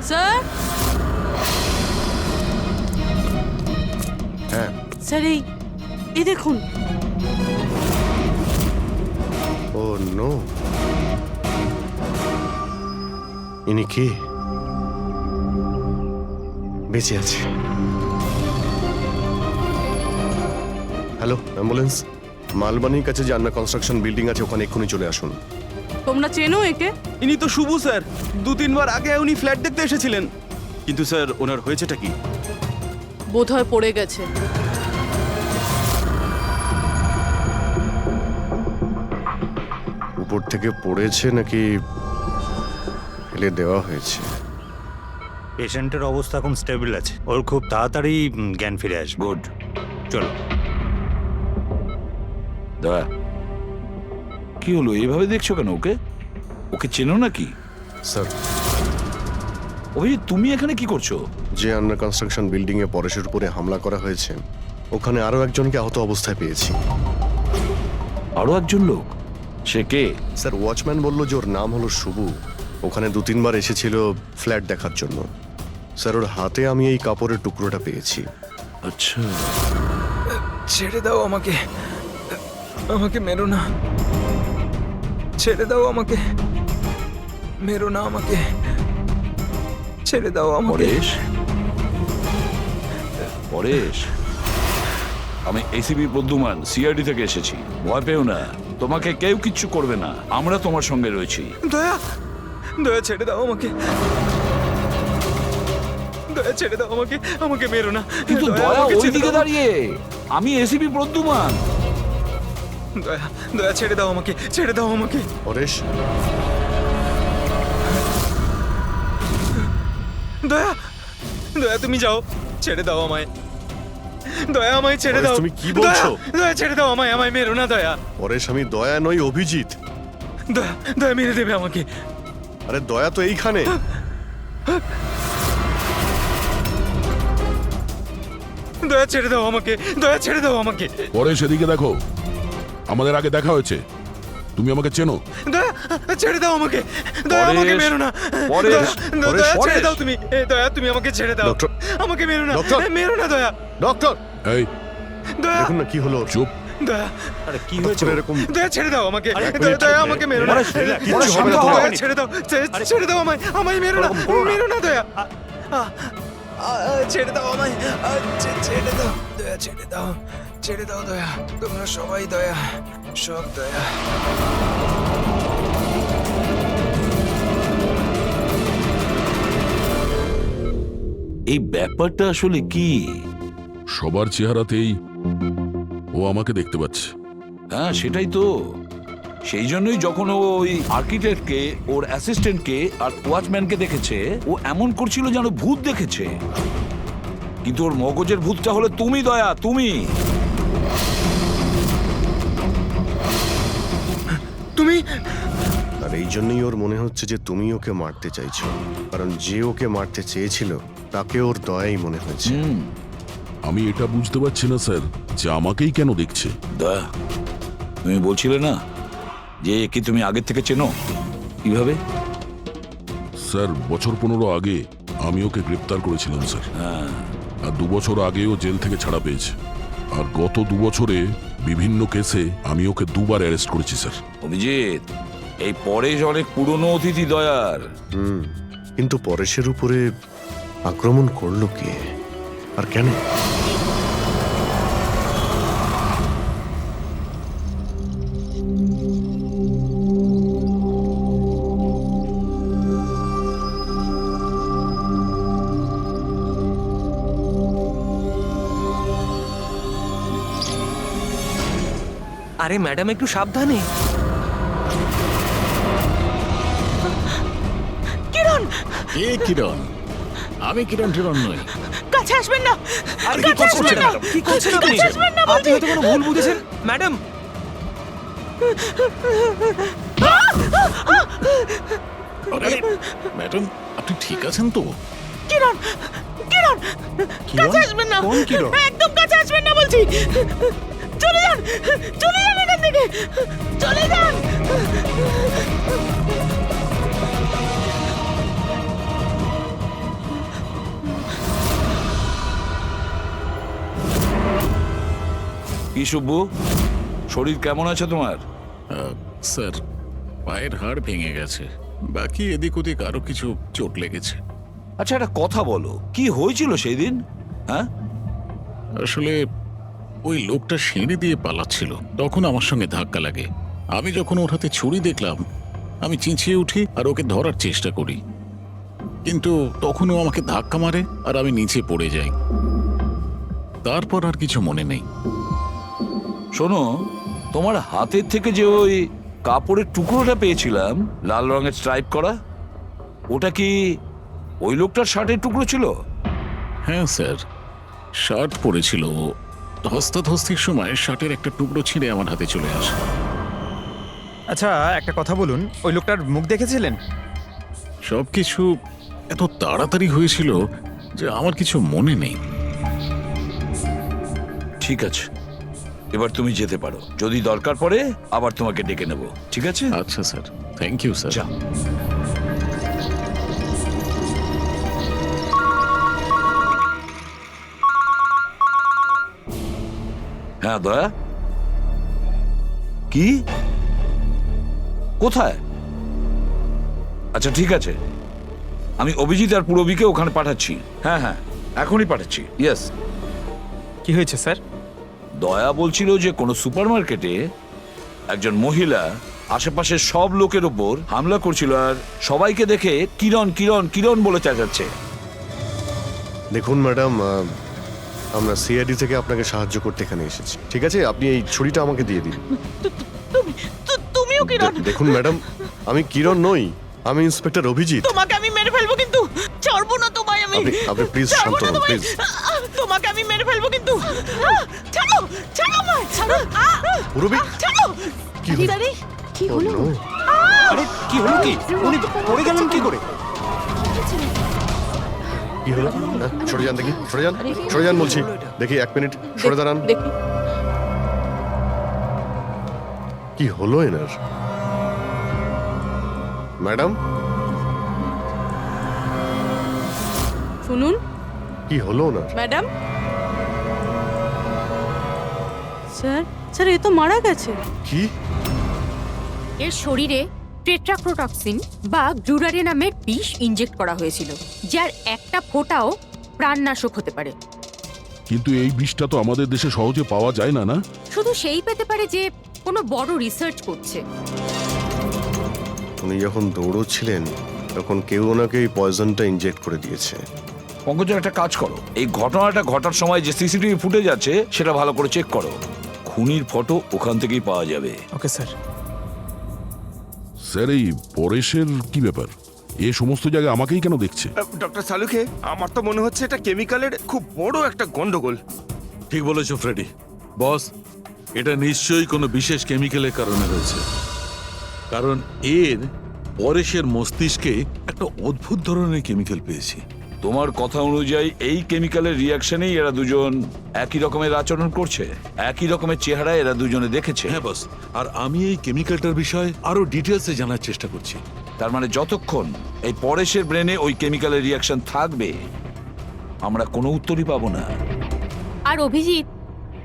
স্যার, হ্যাঁ, স্যার, এই এই দেখুন। ও নো, ইনি কি? বেঁচে আছে? Hello, ambulance. মালবানির কাছে যে আন্ডার কনস্ট্রাকশন বিল্ডিং আছে ওখানে এক্ষুনি চলে আসুন। তোমরা চেনো একে? ইনি তো শুভ স্যার, 2-3 বার আগে উনি ফ্ল্যাট দেখতে এসেছিলেন। কিন্তু স্যার ওনার হয়েছেটা কি? বোধহয় পড়ে গেছে। উপর থেকে পড়েছে নাকি ফেলে দেওয়া হয়েছে? পেশেন্টের অবস্থা এখন স্টেবল আছে, ওর খুব তাড়াতাড়ি জ্ঞান ফিরে আসবে। গুড। চলো। দয়া, কি হলো? এইভাবে দেখছো কেন ওকে? ওকে চেনো নাকি? স্যার, অভিজিৎ তুমি এখানে কি করছো? যে আন্ডার কনস্ট্রাকশন বিল্ডিং এ পরেশের উপরে হামলা করা হয়েছে ওখানে আরো একজনকে আহত অবস্থায় পেয়েছি। আরো একজন লোক? সে কে? স্যার, ওয়াচম্যান বলল যে ওর নাম হলো শুভ। ওখানে 2-3 বার এসেছিল ফ্ল্যাট দেখার জন্য। স্যার, ওর হাতে আমি এই কাপড়ের টুকরোটা পেয়েছি। আচ্ছা, ছেড়ে দাও আমাকে, আমাকে মেরো না, ছেড়ে দাও আমাকে, মেরো না আমাকে, ছেড়ে দাও আমাকে। পরেশ, পরেশ, আমি এসিপি প্রদ্যুমান, সিআইডি থেকে এসেছি। ভয় পেও না, তোমাকে কেউ কিচ্ছু করবে না, আমরা তোমার সঙ্গে রয়েছি। দয়া, দয়া ছেড়ে দাও আমাকে, দয়া ছেড়ে দাও আমাকে, আমাকে মেরো না। কিন্তু দয়া ওইদিকে দাঁড়িয়ে, আমি এসিপি প্রদ্যুমান। দয়া, দয়া ছেড়ে দাও আমাকে, ছেড়ে দাও আমাকে। পরেশ, দয়া, দয়া তুমি যাও, ছেড়ে দাও আমায়। দয়া, আমায় ছেড়ে দাও। তুমি কি বলছো? দয়া ছেড়ে দাও আমায়, আমায় মেরো না দয়া। পরেশ, আমি দয়া নই, অভিজিৎ। দয়া, দয়া মেরে দেবে আমাকে। আরে দয়া তো এইখানে। দয়া ছেড়ে দাও আমাকে, দয়া ছেড়ে দাও আমাকে। পরে সেদিকে দেখো, আমাদের আগে দেখা হয়েছে, তুমি আমাকে চেনো। দয়া ছেড়ে দাও আমাকে, দয়া আমাকে মেরো না। দয়া ছেড়ে দাও তুমি, দয়া তুমি আমাকে ছেড়ে দাও, আমাকে মেরো না, মেরো না দয়া। ডক্টর, এই দয়া, দেখুন না কি হলো। চুপ। দয়া, আরে কি হয়েছে এরকম? দয়া ছেড়ে দাও আমাকে, দয়া আমাকে মেরো না। দয়া ছেড়ে দাও, ছেড়ে দাও আমায়, আমায় মেরো না, মেরো না দয়া। ছেড়ে দাও আমায়, ছেড়ে দাও দয়া, ছেড়ে দাও, ছেড়ে দাও দয়া। তোমরা সবাই দয়া, সব দয়া। এই ব্যাপারটা আসলে কি? সবার চেহারাতেই ও আমাকে দেখতে পাচ্ছে। হ্যাঁ, সেটাই তো। সেই জন্যই যখন ও ওই আর্কিটেক্টকে, ওর অ্যাসিস্ট্যান্টকে আর ওয়াচম্যানকে দেখেছে, ও এমন করছিল যেন ভূত দেখেছে। কিন্তু ওর মগজের ভূতটা হলো তুমি দয়া, তুমি। তুমি আর এই জন্যই ওর মনে হচ্ছে যে তুমি ওকে মারতে চাইছো, কারণ যে ওকে মারতে চেয়েছিল তাকে ওর দয়াই মনে হয়েছে। আমি এটা বুঝতে পারছি না স্যার, যে আমাকেই কেন দেখছে। দয়া, তুমি বলছিলে না যে কি তুমি আগের থেকে চেনো? কিভাবে? স্যার, বছর 15 আগে আমি ওকে গ্রেপ্তার করেছিলাম স্যার। আর 2 বছর আগেও জেল থেকে ছাড়া পেয়েছে। আর গত 2 বছরে বিভিন্ন কেসে আমি ওকে 2 বার অ্যারেস্ট করেছি স্যার। অভিজিৎ, এই পরেশ অনেক পুরনো অতিথি দয়ার। কিন্তু পরেশের উপরে আক্রমণ করলো কে আর কেন? আরে ম্যাডাম, একটু সাবধানে। কিরণ! কে কিরণ? আমি কিরণ টিরণ নই। কাছে আসবেন না। আরে কি করছেন ম্যাডাম? কি করছেন আপনি? আপনি হয়তো কোনো ভুল বুঝেছেন ম্যাডাম। আরে ম্যাডাম, আপনি ঠিক আছেন তো? কিরণ, কিরণ, কাছে আসবেন না। কোন কিরণ? একদম কাছে আসবেন না বলছি। চলে যান, চলে যান এখান থেকে, চলে যান। কি সুব্বু, শরীর কেমন আছে তোমার? স্যার, পায়ের হাড় ভেঙে গেছে, বাকি এদিক ওদিক আরো কিছু চোট লেগেছে। আচ্ছা, একটা কথা বলো, কি হয়েছিল সেই দিন? হ্যাঁ, আসলে ওই লোকটা সিঁড়ি দিয়ে পালাচ্ছিল, তখন আমার সঙ্গে ধাক্কা লাগে। আমি যখন ওর হাতে ছুরি দেখলাম, আমি চিঁচিয়ে উঠি আর ওকে ধরার চেষ্টা করি, কিন্তু তখনও আমাকে ধাক্কা মারে আর আমি নিচে পড়ে যাই। তারপর আর কিছু মনে নেই। শোনো, তোমার হাতের থেকে যে ওই কাপড়ের টুকরোটা পেয়েছিলাম লাল রঙের স্ট্রাইপ করা, ওটা কি ওই লোকটার শার্টের টুকরো ছিল? হ্যাঁ স্যার, শার্ট পরেছিল ও। ধস্তাধস্তির সময় শার্টের একটা টুকরো ছিঁড়ে আমার হাতে চলে আসে। আচ্ছা, একটা কথা বলুন, ওই লোকটার মুখ দেখেছিলেন? সবকিছু এত তাড়াতাড়ি হয়েছিল যে আমার কিছু মনে নেই। ঠিক আছে, এবার তুমি যেতে পারো। যদি দরকার পড়ে আবার তোমাকে ডেকে নেব, ঠিক আছে? আচ্ছা স্যার, থ্যাংক ইউ স্যার। যা। হ্যাঁ দয়া, কি? কোথায়? আচ্ছা ঠিক আছে, আমি অভিজিৎ আর পুরবীকে ওখানে পাঠাচ্ছি। হ্যাঁ হ্যাঁ, এখনই পাঠাচ্ছি। ইয়েস। কি হয়েছে স্যার? দয়া বলছিল যে কোনো সুপারমার্কেটে একজন মহিলা আশেপাশের সব লোকের ওপর হামলা করছিল আর সবাইকে দেখে কিরণ কিরণ কিরণ বলে চেঁচাচ্ছে। দেখুন ম্যাডাম, আমরা সিআইডি থেকে আপনাকে সাহায্য করতে এখানে এসেছি, ঠিক আছে? আপনি এই ছুরিটা আমাকে দিয়ে দিন। তুমিও কিরণ? দেখুন ম্যাডাম, আমি কিরণ নই, আমি ইন্সপেক্টর অভিজিৎ। তোমাকে আমি মেরে ফেলবো কিন্তু, ছাড়বো না তোমায় আমি। আপনি প্লিজ শান্ত হন, প্লিজ। তোমাকে আমি মেরে ফেলবো কিন্তু। ছাড়ো, ছাড়ো আমায়, ছাড়ো। পুরবী, ছাড়ো। কি হলো? কি হলো? আরে কি হলো? কি উনি পড়ে গেলেন কি করে? কি হলো? সরে যান দেখি, সরে যান, সরে যান বলছি। দেখি, এক মিনিট সরে দাঁড়ান। কি হলো এনার? ম্যাডাম, শুনুন। কি হলো ওনার? ম্যাডাম, স্যার, স্যার এ তো মারা গেছে। কি? এর শরীরে টেট্রাক্রোটক্সিন বা গ্লুরারে নামের বিষ ইনজেক্ট করা হয়েছিল, যার একটা ফোঁটাও প্রাণনাশক হতে পারে। কিন্তু এই বিষটা তো আমাদের দেশে সহজে পাওয়া যায় না, না? শুধু সেই পেতে পারে যে কোনো বড় রিসার্চ করছে। উনি যখন দৌড়চ্ছিলেন তখন কেউ ওনাকে এই পয়জনটা ইনজেক্ট করে দিয়েছে। পঙ্কজ, একটা কাজ করো, এই ঘটনাটা ঘটার সময় যে সিসিটিভি ফুটেজ আছে সেটা ভালো করে চেক করো। খুনির ফটো ওখান থেকেই পাওয়া যাবে। Okay sir. স্যার, এই পরেশের কি ব্যাপার? এ সমস্ত জায়গায় আমাকেই কেন দেখছে? ডক্টর সালুকে, আমার তো মনে হচ্ছে এটা কেমিক্যালের খুব বড় একটা গন্ডগোল। ঠিক বলেছো ফ্রেডি। বস, এটা নিশ্চয়ই কোনো বিশেষ কেমিক্যালের কারণে হয়েছে, কারণ এর পরেশের মস্তিষ্কে একটা অদ্ভুত ধরনের কেমিক্যাল পেয়েছি। তোমার কথা অনুযায়ী এই কেমিক্যালের রিয়াকশনেই এরা দুজন একই রকমের আচরণ করছে, একই রকমের চেহারা এরা দুজনে দেখেছে। হ্যাঁ বস, আর আমি এই কেমিক্যালটার বিষয়ে আরো ডিটেলসে জানার চেষ্টা করছি। তার মানে যতক্ষণ এই পরেশের ব্রেনে ওই কেমিক্যালের রিয়াকশন থাকবে, আমরা কোনো উত্তরই পাবো না। আর অভিজিৎ,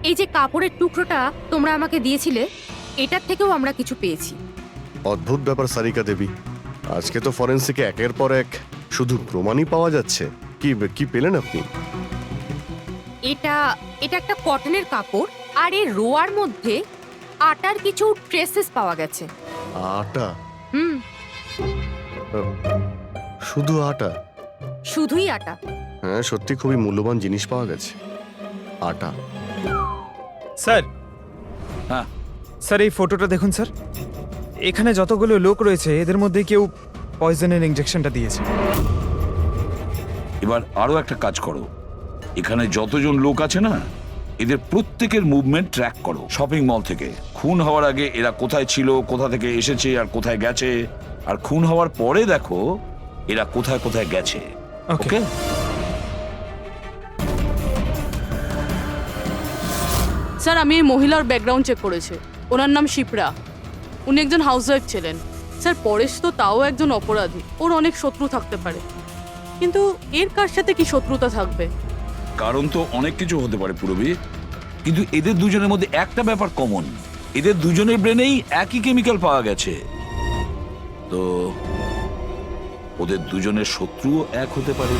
এই যে কাপড়ের টুকরোটা তোমরা আমাকে দিয়েছিলে, এটার থেকেও আমরা কিছু পেয়েছি। অদ্ভুত ব্যাপার সারিকা দেবী, আজকে তো ফরেন্সিকে একের পর এক শুধু প্রমাণই পাওয়া যাচ্ছে। কি পেলেন আপনি? এটা একটা কটনের কাপড়, আর এর রোয়ার মধ্যে আটার কিছু ট্রেসেস পাওয়া গেছে। আটা? হুম, শুধু আটা? শুধুই আটা। হ্যাঁ, সত্যি খুবই মূল্যবান জিনিস পাওয়া গেছে, আটা। স্যার, হ্যাঁ স্যার, এই ফটোটা দেখুন স্যার। এখানে যতগুলো লোক রয়েছে এদের মধ্যে কেউ পয়জনের ইনজেকশনটা দিয়েছে। এবার আরো একটা কাজ করো, এখানে যতজন লোক আছে না, এদের প্রত্যেকের মুভমেন্ট ট্র্যাক করো। শপিং মল থেকে খুন হওয়ার আগে এরা কোথায় ছিল, কোথা থেকে এসেছে আর কোথায় গেছে, আর খুন হওয়ার পরে দেখো এরা কোথায় কোথায় গেছে। ওকে? স্যার, আমি এই মহিলার ব্যাকগ্রাউন্ড চেক করেছি। ওনার নাম শিপ্রা, উনি একজন হাউসওয়াইফ ছিলেন। স্যার, পরেশ তো তাও একজন অপরাধী, ওর অনেক শত্রু থাকতে পারে, কিন্তু এর কার সাথে কি শত্রুতা থাকবে? কারণ তো অনেক কিছু হতে পারে পুরবী। কিন্তু এদের দুজনের মধ্যে একটা ব্যাপার কমন, এদের দুজনের ব্রেনেই একই কেমিক্যাল পাওয়া গেছে। তো ওদের দুজনের শত্রুও এক হতে পারে।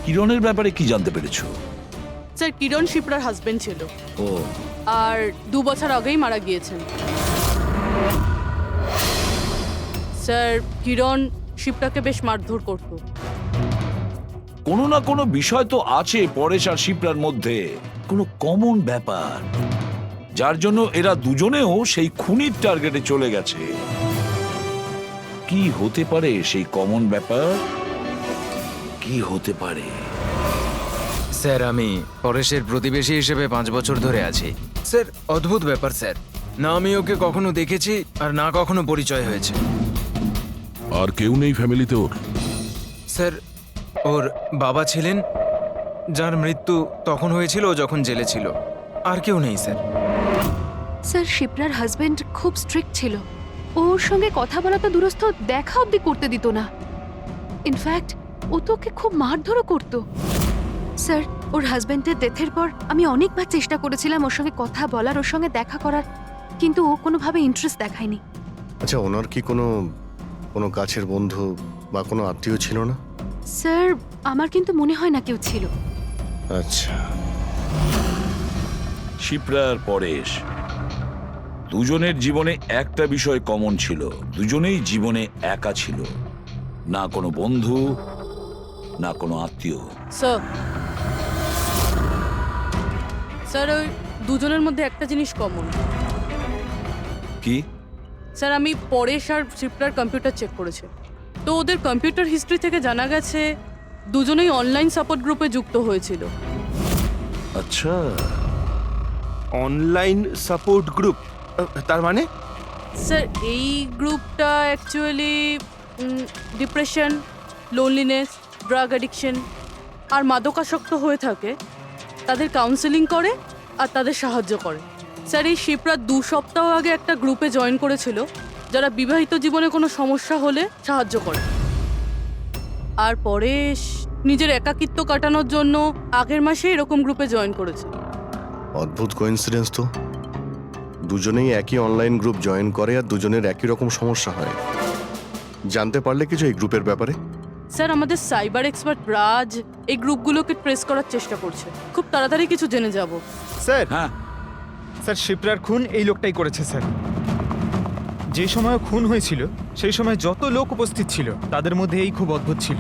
কিরণের ব্যাপারে কি জানতে পেরেছো? স্যার কিরণ শিপ্রার হাজবেন্ড ছিল ও, আর 2 বছর আগেই মারা গিয়েছেন। স্যার কিরণ শিপ্রাকে বেশ মারধর করত। কোনো না কোনো বিষয় তো আছে পরেশ আর শিপ্রার মধ্যে, কোনো কমন ব্যাপার, যার জন্য এরা দুজনেও সেই খুনির টার্গেটে চলে গেছে। কি হতে পারে সেই কমন ব্যাপার? কি হতে পারে? স্যার আমি পরেশের প্রতিবেশী হিসেবে 5 বছর ধরে আছি। স্যার অদ্ভুত ব্যাপার স্যার, না আমি ওকে কখনো দেখেছি আর না কখনো পরিচয় হয়েছে। আর কেউ নেই ফ্যামিলিতে ওর? স্যার ওর বাবা ছিলেন, যার মৃত্যু তখন হয়েছিল ও যখন জেলে ছিল। আর কেউ নেই স্যার। স্যার শিপ্রার হাজবেন্ড খুব স্ট্রিক্ট ছিল। ওর সঙ্গে কথা বলা তো দূরস্থ, দেখা অবধি করতে দিত না। ইনফ্যাক্ট ও তো ওকে খুব মারধরও করতো। স্যার ওর হাজবেন্ডের ডেথের পর আমি অনেকবার চেষ্টা করেছিলাম ওর সঙ্গে কথা বলার, ওর সঙ্গে দেখা করার, কিন্তু ও কোনোভাবে ইন্টারেস্ট দেখায়নি। আচ্ছা, ওনার কি কোনো কাছের বন্ধু বা কোনো আত্মীয় ছিল না? স্যার আমার কিন্তু মনে হয় না কেউ ছিল। আচ্ছা, শিপ্রা আর পরেশ দুজনের জীবনে একটা বিষয় কমন ছিল, দুজনেই জীবনে একা ছিল, না কোনো বন্ধু না কোনো আত্মীয়। স্যার ওই দুজনের মধ্যে একটা জিনিস কমন। কি? স্যার আমি পরেশ আর শিপ্রার কম্পিউটার চেক করেছি, তো ওদের কম্পিউটার হিস্ট্রি থেকে জানা গেছে দুজনেই অনলাইন সাপোর্ট গ্রুপে যুক্ত হয়েছিল। আচ্ছা, অনলাইন সাপোর্ট গ্রুপ, তার মানে? স্যার এই গ্রুপটা actually depression, loneliness, drug addiction আর মাদকাসক্ত হয়ে থাকে তাদের কাউন্সেলিং করে আর তাদের সাহায্য করে। স্যার এই শিপ্রা 2 সপ্তাহ আগে একটা গ্রুপে জয়েন করেছিল যারা বিবাহিত জীবনে কোনো সমস্যা হলে সাহায্য করে। আর পরেশ নিজের একাকিত্ব কাটানোর জন্য আগের মাসে এরকম গ্রুপে জয়েন করেছে। অদ্ভুত কোইন্সিডেন্স তো, দুজনেই একই অনলাইন গ্রুপ জয়েন করে আর দুজনের একই রকম সমস্যা হয়। জানতে পারলে কিছু এই গ্রুপের ব্যাপারে? স্যার আমাদের সাইবার এক্সপার্ট রাজ এই গ্রুপগুলোকে ট্রেস করার চেষ্টা করছে, খুব তাড়াতাড়ি কিছু জেনে যাব। স্যার হ্যাঁ স্যার শিপ্রার খুন এই লোকটাই করেছে স্যার। যে সময় খুন হয়েছিল সেই সময় যত লোক উপস্থিত ছিল তাদের মধ্যে এই খুব অদ্ভুত ছিল।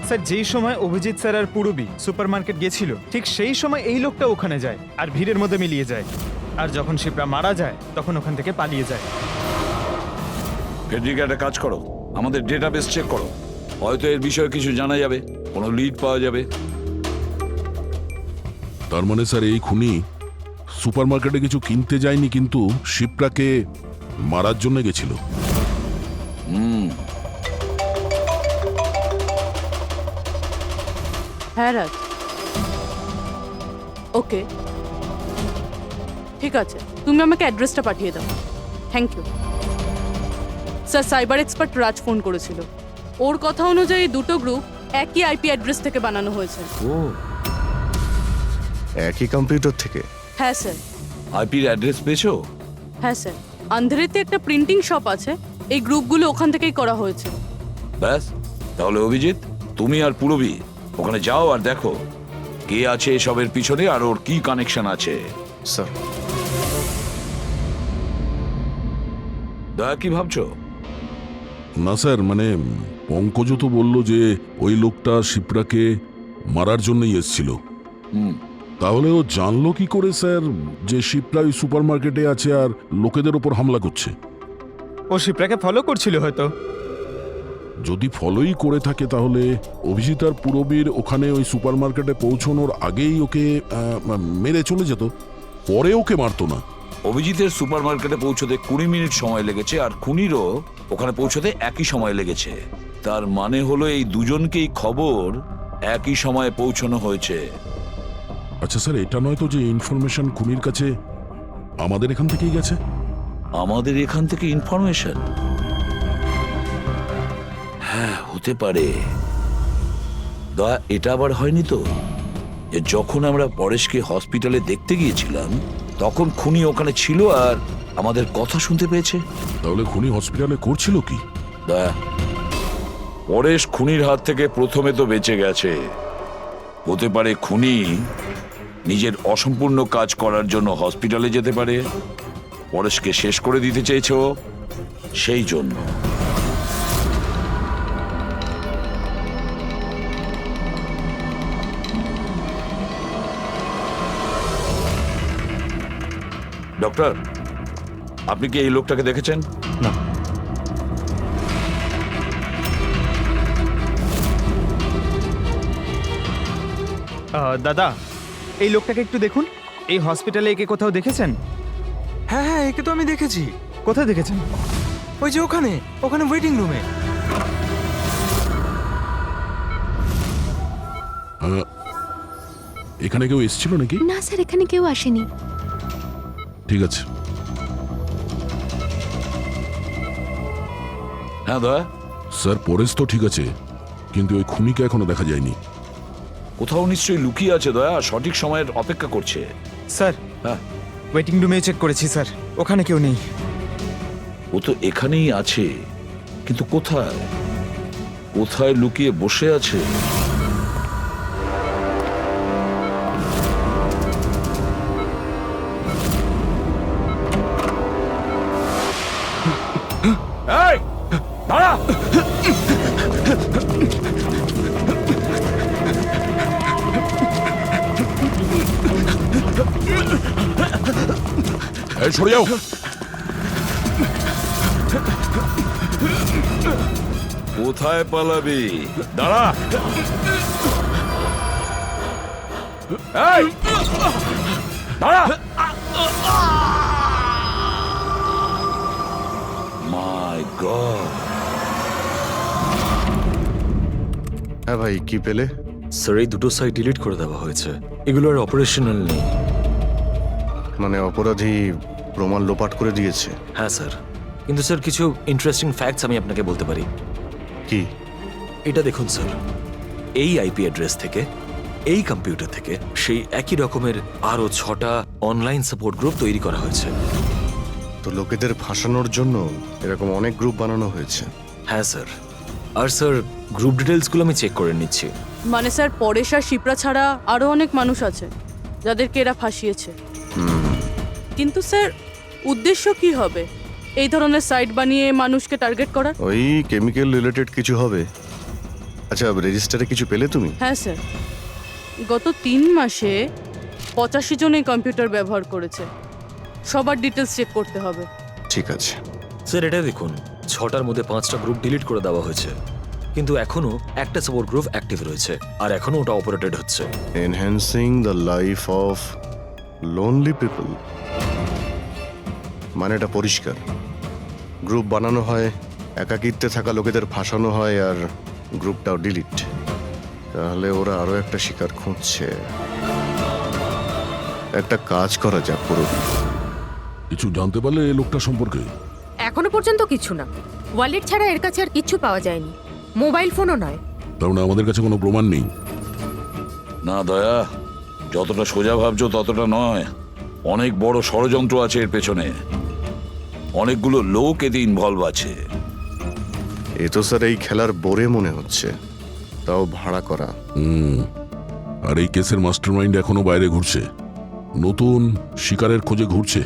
স্যার যেই সময় অভিজিৎ স্যার আর পূরবী সুপারমার্কেট গেছিল ঠিক সেই সময় এই লোকটা ওখানে যায় আর ভিড়ের মধ্যে মিলিয়ে যায়, আর যখন শিপ্রা মারা যায় তখন ওখান থেকে পালিয়ে যায়। ফেডরিকা, একটা কাজ করো, আমাদের ডেটাবেস চেক করো, হয়তো এর বিষয়ে কিছু জানা যাবে, কোনো লিড পাওয়া যাবে। তার মানে স্যার এই খুনি সুপারমার্কেটে কিছু কিনতে যায়নি, কিন্তু শিপ্রাকে মারার জন্য গেছিল। হ্যাঁ রাজ, ওকে ঠিক আছে, তুমি আমাকে অ্যাড্রেসটা পাঠিয়ে দাও। Thank you sir. Cyber expert Raj phone করেছিল, ওর কথা অনুযায়ী দুটো গ্রুপ একই আইপি অ্যাড্রেস থেকে বানানো হয়েছে। ও, একই কম্পিউটার থেকে? হ্যাঁ স্যার। আইপির অ্যাড্রেস পেয়েছো? হ্যাঁ স্যার, আন্ধারেতে একটা প্রিন্টিং শপ আছে, এই গ্রুপগুলো ওখান থেকেই করা হয়েছে। ব্যাস, তাহলে অভিজিৎ তুমি আর পূরবী ওখানে যাও আর দেখো কে আছে এসবের পিছনে আর ওর কি কানেকশন আছে। স্যার। দয়া, কি ভাবছো? না স্যার, মানে পঙ্কজ তো বলল যে ওই লোকটা শিপ্রাকে মারার জন্যই এসেছিল। তাহলে ও জানলো কি করে স্যার যে শিপ্রা ওই সুপারমার্কেটে আছে আর লোকেদের ওপর হামলা করছে? ও শিপ্রাকে ফলো করছিল হয়তো। যদি ফলোই করে থাকে তাহলে অভিজিৎ আর পূরবীর ওখানে ওই সুপারমার্কেটে পৌঁছানোর আগেই ওকে মেরে চলে যেত, পরে ওকে মারতো না। অভিজিতের সুপারমার্কেটে পৌঁছতে 20 মিনিট সময় লেগেছে আর খুনিরও ওখানে পৌঁছতে একই সময় লেগেছে। তার মানে হলো এই দুজনকেই খবর একই সময়ে পৌঁছানো হয়েছে। আচ্ছা স্যার, এটা নয় তো যে ইনফরমেশন খুনির কাছে আমাদের এখান থেকেই গেছে? আমাদের এখান থেকে ইনফরমেশন? হ্যাঁ, হতে পারে। দয়া, এটা আবার হয়নি তো যে যখন আমরা পরেশকে হসপিটালে দেখতে গিয়েছিলাম তখন খুনি ওখানে ছিল আর আমাদের কথা শুনতে পেয়েছে। তাহলে খুনি হসপিটালে করছিল কি? দয়া, পরেশ খুনির হাত থেকে প্রথমে তো বেঁচে গেছে। হতে পারে খুনি নিজের অসম্পূর্ণ কাজ করার জন্য হসপিটালে যেতে পারে, পরেশকে শেষ করে দিতে চেয়েছে ও, সেই জন্য। ডক্টর, আপনি কি এই লোকটাকে দেখেছেন? না। দাদা, এই লোকটাকে একটু দেখুন। এই হসপিটালে একে কোথাও দেখেছেন? হ্যাঁ হ্যাঁ, একে তো আমি দেখেছি। কোথায় দেখেছেন? ওই যে ওখানে ওখানে ওয়েটিং রুমে। এখানে কেউ এসেছিল নাকি? না স্যার, এখানে কেউ আসেনি। ঠিক আছে। হ্যাঁ দয়া। স্যার, পরেশ তো ঠিক আছে, কিন্তু ওই খুনিকে এখনো দেখা যায়নি। কোথাও নিশ্চয়ই লুকিয়ে আছে দয়া, সঠিক সময়ের অপেক্ষা করছে। স্যার, হ্যাঁ, ওয়েটিং রুমে চেক করেছি স্যার, ওখানে কেউ নেই। ও তো এখানেই আছে, কিন্তু কোথায় কোথায় লুকিয়ে বসে আছে? এই, দাঁড়া! এই, সরে যাও! কোথায় পালাবি? দাঁড়া! এই, দাঁড়া! মাই গড! হ্যাঁ ভাই, কি পেলে? স্যার, এই দুটো সাইট ডিলিট করে দেওয়া হয়েছে। এগুলো আর অপারেশনাল নেই। মানে অপরাধী প্রমাণ লোপাট করে দিয়েছে? হ্যাঁ স্যার, কিন্তু স্যার কিছু ইন্টারেস্টিং ফ্যাক্টস আমি আপনাকে বলতে পারি। কি? এটা দেখুন স্যার, এই আইপি অ্যাড্রেস থেকে, এই কম্পিউটার থেকে সেই একই রকমের আরো 6টা অনলাইন সাপোর্ট গ্রুপ তৈরি করা হয়েছে। তো লোকেদের ফাঁসানোর জন্য এরকম অনেক গ্রুপ বানানো হয়েছে? হ্যাঁ স্যার। আর স্যার, গ্রুপ ডিটেলসগুলো আমি চেক করে নিচ্ছি। মানে স্যার, পরেশ আর শিপ্রা ছাড়া আরো অনেক মানুষ আছে যাদেরকে এরা ফাঁসিয়েছে। কিন্তু স্যার, উদ্দেশ্য কি হবে এই ধরনের সাইট বানিয়ে মানুষকে টার্গেট করার? ওই কেমিক্যাল রিলেটেড কিছু হবে। আচ্ছা, রেজিস্টারে কিছু পেলে তুমি? হ্যাঁ স্যার, গত 3 মাসে 85 জন এই কম্পিউটার ব্যবহার করেছে। সবার ডিটেলস চেক করতে হবে। ঠিক আছে স্যার, এটা দেখুন, 6টার মধ্যে 5টা গ্রুপ ডিলিট করে দেওয়া হয়েছে, কিন্তু এখনো একটা সাপোর্ট গ্রুপ অ্যাক্টিভ রয়েছে আর এখনো ওটা অপারেটেড হচ্ছে। Enhancing the life of lonely people, মানে এটা পরিষ্কার। গ্রুপ বানানো হয়, একাকিত্বে থাকা লোকেদের ফাঁসানো হয়, আর গ্রুপটাও ডিলিট। তাহলে ওরা আরো একটা শিকার খুঁজছে। একটা কাজ করা যাক পুরো। কিছু জানতে পারলে এই লোকটা সম্পর্কে? এখনো পর্যন্ত কিছু না। ওয়ালেট ছাড়া এর কাছে আর কিচ্ছু পাওয়া যায়নি, মোবাইল ফোনও নয়। তার মানে আমাদের কাছে কোনো প্রমাণ নেই? না দয়া, যতটা সোজা ভাবছো ততটা নয়। অনেক বড় ষড়যন্ত্র আছে এর পেছনে, অনেকগুলো লোক এতে ইনভলভ আছে। এ তো স্যার এই খেলার বোরে মনে হচ্ছে, তাও ভাড়া করা। আর এই কেসের মাস্টারমাইন্ড এখনো বাইরে ঘুরছে, নতুন শিকারের খোঁজে ঘুরছে।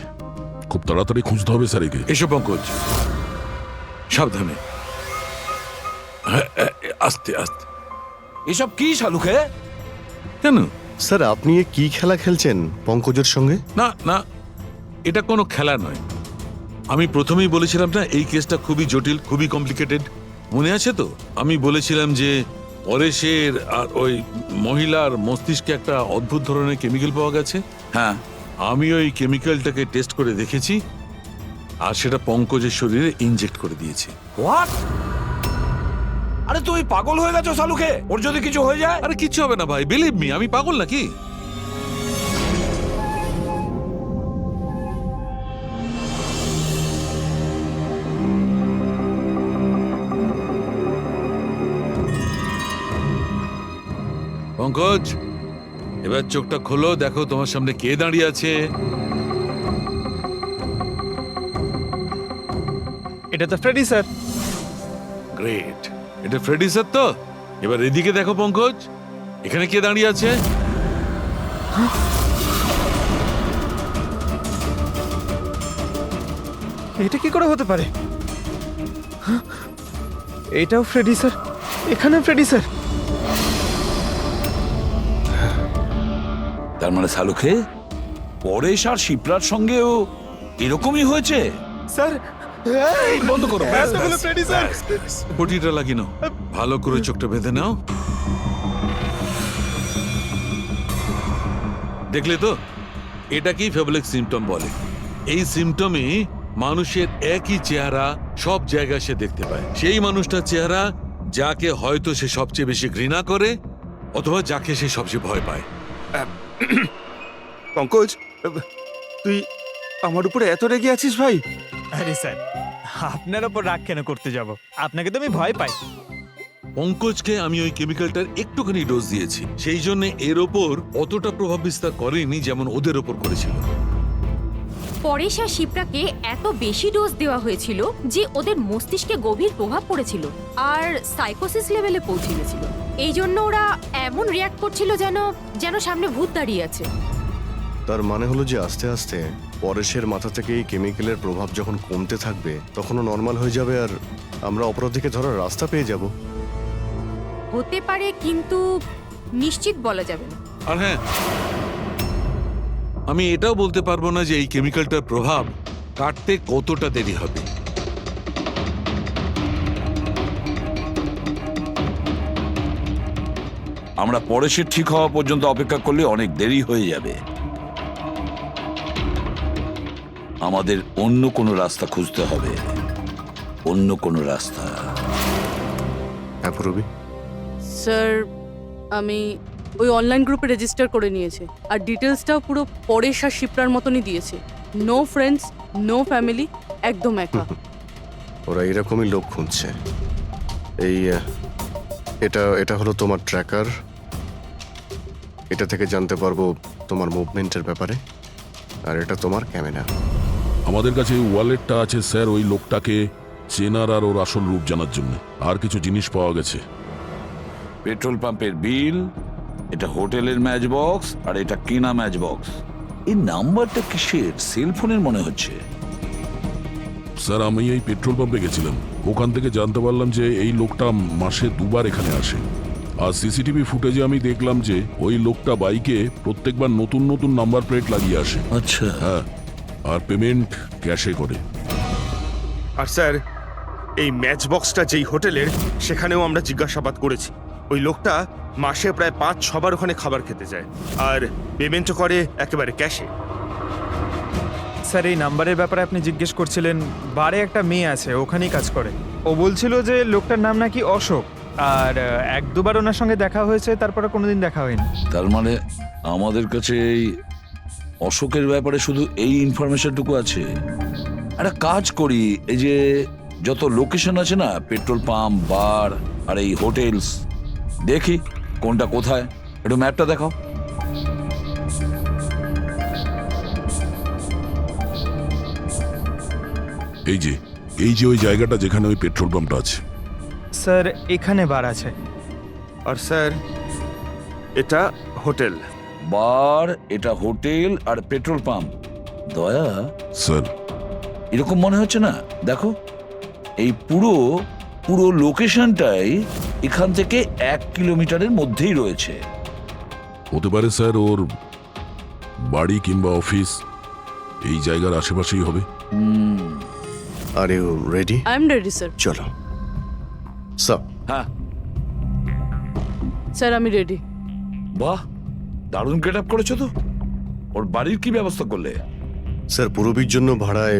খুব তাড়াতাড়ি খুঁজতে হবে স্যার একে। এসো পঙ্কজ, সাবধানে, আস্তে আস্তে। এসব কি শালুকে? কেন স্যার, আপনি এ কি খেলা খেলছেন পঙ্কজের সঙ্গে? না না, এটা কোনো খেলা নয়। আমি প্রথমেই বলেছিলাম না, এই কেসটা খুবই জটিল, খুবই কমপ্লিকেটেড। মনে আছে তো, আমি বলেছিলাম যে পরেশের আর ওই মহিলার মস্তিষ্কে একটা অদ্ভুত ধরনের কেমিক্যাল পাওয়া গেছে। হ্যাঁ, আমি ওই কেমিক্যালটাকে টেস্ট করে দেখেছি, আর সেটা পঙ্কজের শরীরে ইনজেক্ট করে দিয়েছি। হোয়াট? আরে তুই পাগল হয়ে গেছো শালুকে? ওর যদি কিছু হয়ে যায়? আরে কিচ্ছু হবে না ভাই, বিলিভ মি, আমি পাগল নাকি? পঙ্কজ, এবার চোখটা খোলো, দেখো তোমার সামনে কে দাঁড়িয়ে আছে। এটা তো ফ্রেডি স্যার। গ্রেট, এটা ফ্রেডি স্যার তো। এবার এদিকে দেখো পঙ্কজ, এখানে কে দাঁড়িয়ে আছে? এটা কি করে হতে পারে? হ্যাঁ? এটাও ফ্রেডি স্যার, এখানেও ফ্রেডি স্যার। তার মানে শালুখে পরেশ আর শিপ্রার সঙ্গেও এরকমই হয়েছে। স্যার বন্ধ করো, এতগুলো ফ্রেডি স্যার। পটিটা লাগিয়ে নাও, ভালো করে চোখটা বেঁধে নাও। দেখলে তো, এটাকেই ফেবলিক সিমটম বলে। এই সিমটমে মানুষের একই চেহারা সব জায়গায় সে দেখতে পায়। সেই মানুষটার চেহারা যাকে হয়তো সে সবচেয়ে বেশি ঘৃণা করে, অথবা যাকে সে সবচেয়ে ভয় পায়। পঙ্কজ, তুই আমার উপরে এত রেগে আছিস ভাই? আরে স্যার, আপনার ওপর রাগ কেন করতে যাব? আপনাকে তো আমি ভয় পাই। পঙ্কজকে আমি ওই কেমিক্যালটার একটুখানি ডোজ দিয়েছি, সেই জন্য এর ওপর অতটা প্রভাব বিস্তার করেনি যেমন ওদের ওপর করেছিল। পরেশ আর শিপ্রাকে এত বেশি ডোজ দেওয়া হয়েছিল যে ওদের মস্তিষ্কে গভীর প্রভাব পড়েছিল আর সাইকোসিস লেভেলে পৌঁছে গেছিল। এই জন্য ওরা এমন রিয়াক্ট করছিল যেন যেন সামনে ভূত দাঁড়িয়ে আছে। তার মানে হলো যে আস্তে আস্তে পরেশের মাথা থেকে এই কেমিক্যালের প্রভাব যখন কমতে থাকবে তখনও নর্মাল হয়ে যাবে আর আমরা অপরাধীকে ধরার রাস্তা পেয়ে যাব। হতে পারে, কিন্তু নিশ্চিত বলা যাবে না। আর হ্যাঁ, আমি এটাও বলতে পারবো না যে এই কেমিক্যালটার প্রভাব কাটতে কতটা দেরি হবে। আমরা পরেশের ঠিক হওয়া পর্যন্ত অপেক্ষা করলে অনেক দেরি হয়ে যাবে। আমাদের অন্য কোনো রাস্তা খুঁজতে হবে, অন্য কোনো রাস্তা। হ্যাঁ পুরবি? স্যার, আমি ওই অনলাইন গ্রুপে রেজিস্টার করে নিয়েছি আর ডিটেলসটাও পুরো পরেশ আর শিপ্রার মতনই দিয়েছে। নো ফ্রেন্ডস, নো ফ্যামিলি, একদম একা। ওরা এরকমই লোক খুঁজছে। এই এটা হলো তোমার ট্র্যাকার। এটা থেকে জানতে পারবো তোমার মুভমেন্টের ব্যাপারে। আর এটা তোমার ক্যামেরা। আমাদের কাছে এই ওয়ালেটটা আছে স্যার, ওই লোকটাকে চেনার আর ওর আসল রূপ জানার জন্য। আর কিছু জিনিস পাওয়া গেছে। পেট্রোল পাম্পের বিল, এটা হোটেলের ম্যাচ বক্স, আর এটা কিনা ম্যাচ বক্স। এই নাম্বারটা কিসের? সেলফোনের মনে হচ্ছে। স্যার, আমি এই পেট্রোল পাম্পে গেছিলাম, ওখান থেকে জানতে পারলাম যে এই লোকটা মাসে 2 বার এখানে আসে। আর সিসিটিভি ফুটেজে আমি দেখলাম যে ওই লোকটা বাইকে প্রত্যেকবার নতুন নতুন নাম্বার প্লেট লাগিয়ে আসে। আচ্ছা। হ্যাঁ, আর পেমেন্ট ক্যাশে করে। আর স্যার, এই ম্যাচ বক্সটা যেই হোটেলের, সেখানেও আমরা জিজ্ঞাসাবাদ করেছি। ওই লোকটা মাসে প্রায় 5-6 বার ওখানে খাবার খেতে যায় আর পেমেন্টও করে একেবারে ক্যাশে। স্যার, এই নাম্বারের ব্যাপারে আপনি জিজ্ঞেস করছিলেন। বারে একটা মেয়ে আছে, ওখানেই কাজ করে। ও বলছিল যে লোকটার নাম নাকি অশোক, আর 1-2 বার ওনার সঙ্গে দেখা হয়েছে, তারপরে কোনোদিন দেখা হয়নি। তার মানে আমাদের কাছে এই অশোকের ব্যাপারে শুধু এই ইনফরমেশনটুকু আছে। একটা কাজ করি, এই যে যত লোকেশন আছে না, পেট্রোল পাম্প, বার আর এই হোটেলস, দেখি কোনটা কোথায়। একটু ম্যাপটা দেখাও। এই যে ওই জায়গাটা যেখানে ওই পেট্রোল পাম্পটা আছে। স্যার, এখানে বার আছে। আর স্যার, এটা হোটেল। বার, এটা হোটেল আর পেট্রোল পাম্প। দয়া স্যার, এরকম মনে হচ্ছে না? দেখো, এই পুরো লোকেশনটাই এখান থেকে 1 কিলোমিটারের মধ্যেই রয়েছে। হতে পারে স্যার ওর বাড়ি কিংবা অফিস এই জায়গার আশেপাশেই হবে। Are you ready? I am ready sir. চলো স্যার। হ্যাঁ স্যার, আমি রেডি। বাহ, দারুণ গেট আপ করেছো তো। ওর বাড়ির কি ব্যবস্থা করলে? স্যার, পুরবীর জন্য ভাড়ায়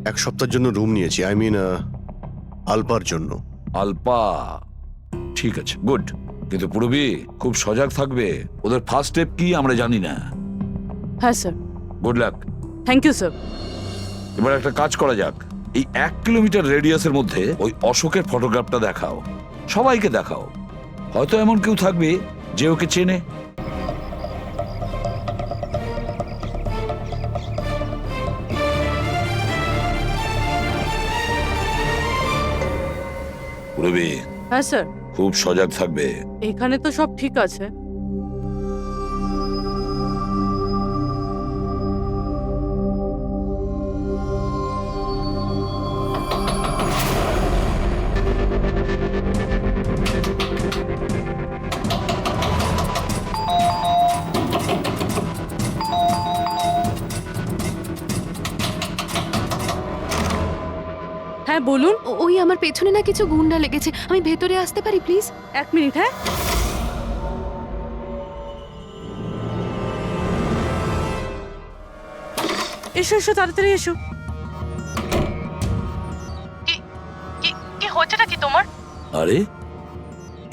1 সপ্তাহের জন্য রুম নিয়েছি। আই মিন আলপার জন্য। আলপা, ঠিক আছে, গুড। কিন্তু পুরবী খুব সজাগ থাকবে। ওদের ফার্স্ট স্টেপ কি আমরা জানি না। হ্যাঁ sir. Good luck. Thank you sir. এবার একটা কাজ করা যাক, এই 1 কিলোমিটার রেডিয়াসের মধ্যে ওই অশোকের ফটোগ্রাফটা দেখাও, সবাইকে দেখাও। হয়তো এমন কেউ থাকবে যে ওকে চেনে। পুরবি হ্যাঁ স্যার, খুব সজাগ থাকবে। এখানে তো সব ঠিক আছে। হ্যাঁ বলুন। ওই আমার পেছনে না কিছু গুন্ডা লেগেছে, আমি ভেতরে আসতে পারি প্লিজ? 1 মিনিট। হ্যাঁ এসো এসো, তাড়াতাড়ি এসো। কি হচ্ছেটা কি তোমার? আরে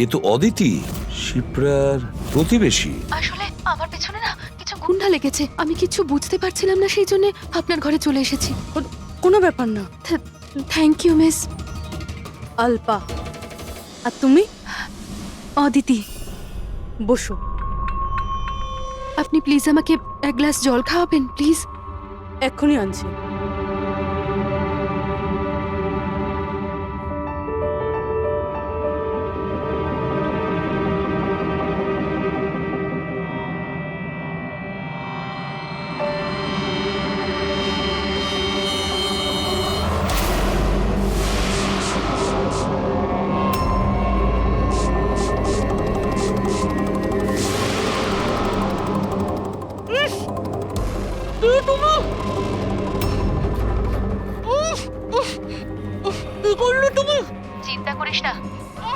এ তো অদিতি, শিপ্রার প্রতিবেশী। আসলে আমার পেছনে না কিছু গুন্ডা লেগেছে, আমি কিছু বুঝতে পারছিলাম না, সেই জন্য আপনার ঘরে চলে এসেছি। কোনো ব্যাপার না। Thank you miss. আলপা। আর তুমি? অদিতি। বসো। আপনি প্লিজ আমাকে এক গ্লাস জল খাওয়াবেন প্লিজ? এক্ষুনি আনছি। চিন্তা করিস না,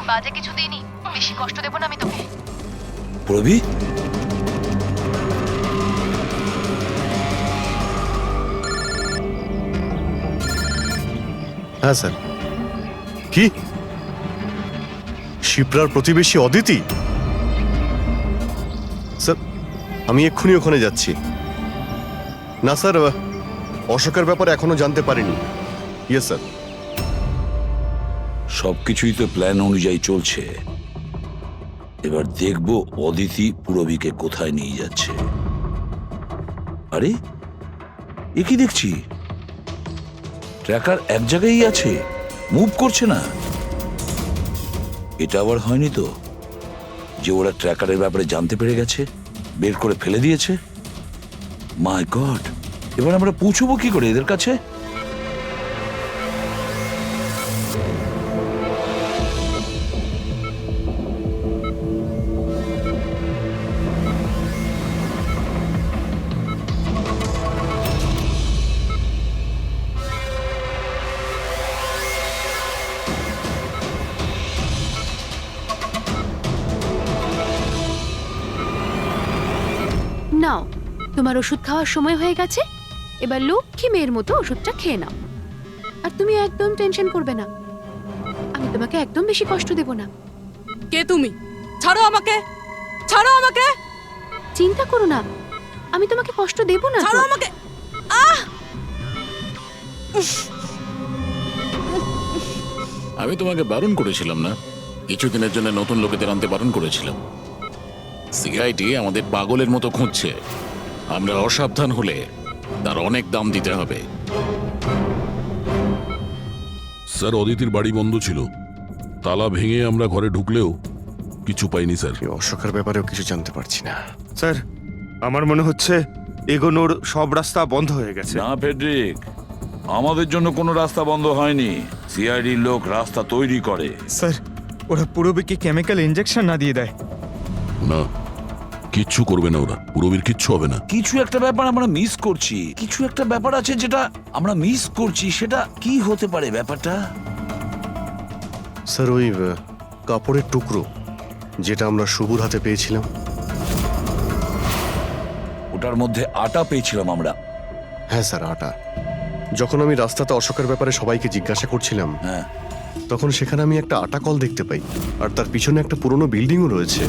বাজে কিছু দিইনি, বেশি কষ্ট দেব না আমি তোকে। পুরবি, হ্যাঁ স্যার। কি শিপ্রার প্রতিবেশী অদিতি? স্যার আমি এক্ষুনি ওখানে যাচ্ছি। না স্যার, অশোকের ব্যাপারে এখনো জানতে পারিনি। Yes sir. সবকিছুই তো প্ল্যান অনুযায়ী চলছে। এবার দেখব অদিতি পুরবীকে কোথায় নিয়ে যাচ্ছে। আরে এ কি দেখছি, ট্র্যাকার এক জায়গায় আছে, মুভ করছে না। এটা আবার হয়নি তো যে ওরা ট্র্যাকারের ব্যাপারে জানতে পেরে গেছে, বের করে ফেলে দিয়েছে? মাই গড, এবার আমরা পৌঁছবো কি করে এদের কাছে? নাও, তোমার ওষুধ খাওয়ার সময় হয়ে গেছে, এবার লক্ষ্মী মেয়ের মতো ওষুধটা খেয়ে নাও। আর তুমি একদম টেনশন করবে না, আমি তোমাকে একদম বেশি কষ্ট দেব না। কে তুমি? ছাড়ো আমাকে, ছাড়ো আমাকে। চিন্তা করো না, আমি তোমাকে কষ্ট দেব না। ছাড়ো আমাকে। আমি তোমাকে বারণ করেছিলাম না? কিছুদিনের জন্য নতুন লোকেদের আনতে বারণ করেছিলাম। সিআইডি আমাদের পাগলের মতো খুঁজছে। আমরা অসাবধান হলে তার অনেক দাম দিতে হবে। স্যার, অদিতির বাড়ি বন্ধ ছিল, তালা ভেঙে আমরা ঘরে ঢুকলেও কিছু পাইনি স্যার। অশোকের ব্যাপারেও কিছু জানতে পারছি না স্যার। আমার মনে হচ্ছে এগোনোর সব রাস্তা বন্ধ হয়ে গেছে। না ফেডরিক, আমাদের জন্য কোনো রাস্তা বন্ধ হয়নি। সিআইডির লোক রাস্তা তৈরি করে। স্যার, ওরা পুরবীকে কেমিক্যাল ইনজেকশন না দিয়ে দেয়? না, কিচ্ছু করবে না ওরা, পুরবীর কিচ্ছু হবে না। কিছু একটা ব্যাপার আমরা মিস করছি, কিছু একটা ব্যাপার আছে যেটা আমরা মিস করছি। সেটা কি হতে পারে ব্যাপারটা? স্যার ওই কাপড়ের টুকরো যেটা আমরা শুভুর হাতে পেয়েছিলাম। ওটার মধ্যে আটা পেয়েছিলাম আমরা। হ্যাঁ স্যার, আটা। যখন আমি রাস্তাতে অশোকের ব্যাপারে সবাইকে জিজ্ঞাসা করছিলাম, হ্যাঁ, তখন সেখানে আমি একটা আটা কল দেখতে পাই, আর তার পিছনে একটা পুরনো বিল্ডিংও রয়েছে।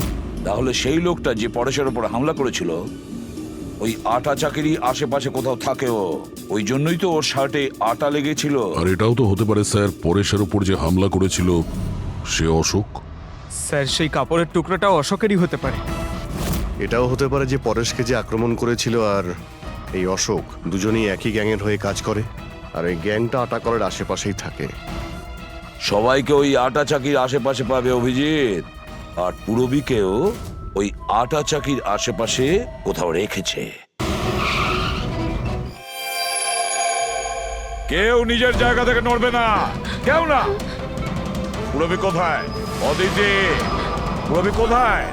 তাহলে সেই লোকটা যে পরেশের উপর হামলা করেছিল, ওই আটা চাকরি আশেপাশে কোথাও থাকে ও, ওই জন্যই তো ওর শার্টে আটা লেগেছিল। আর এটাও তো হতে পারে স্যার, পরেশের উপর যে হামলা করেছিল সে অশোক। স্যার, সেই কাপড়ের টুকরোটাও অশোকেরই হতে পারে। এটাও হতে পারে যে পরেশকে যে আক্রমণ করেছিল আর এই অশোক দুজনেই একই গ্যাংয়ের হয়ে কাজ করে, আর এই গ্যাংটা আটা কলের আশেপাশেই থাকে। সবাইকে ওই আটা চাকির আশেপাশে পাবে অভিজিৎ, আর পুরবীকেও ওই আটা চাকির আশেপাশে কোথাও রেখেছে। কেউ নিজের জায়গা থেকে নড়বে না, কেউ না। পুরবী কোথায়? অদিতি, পুরবী কোথায়?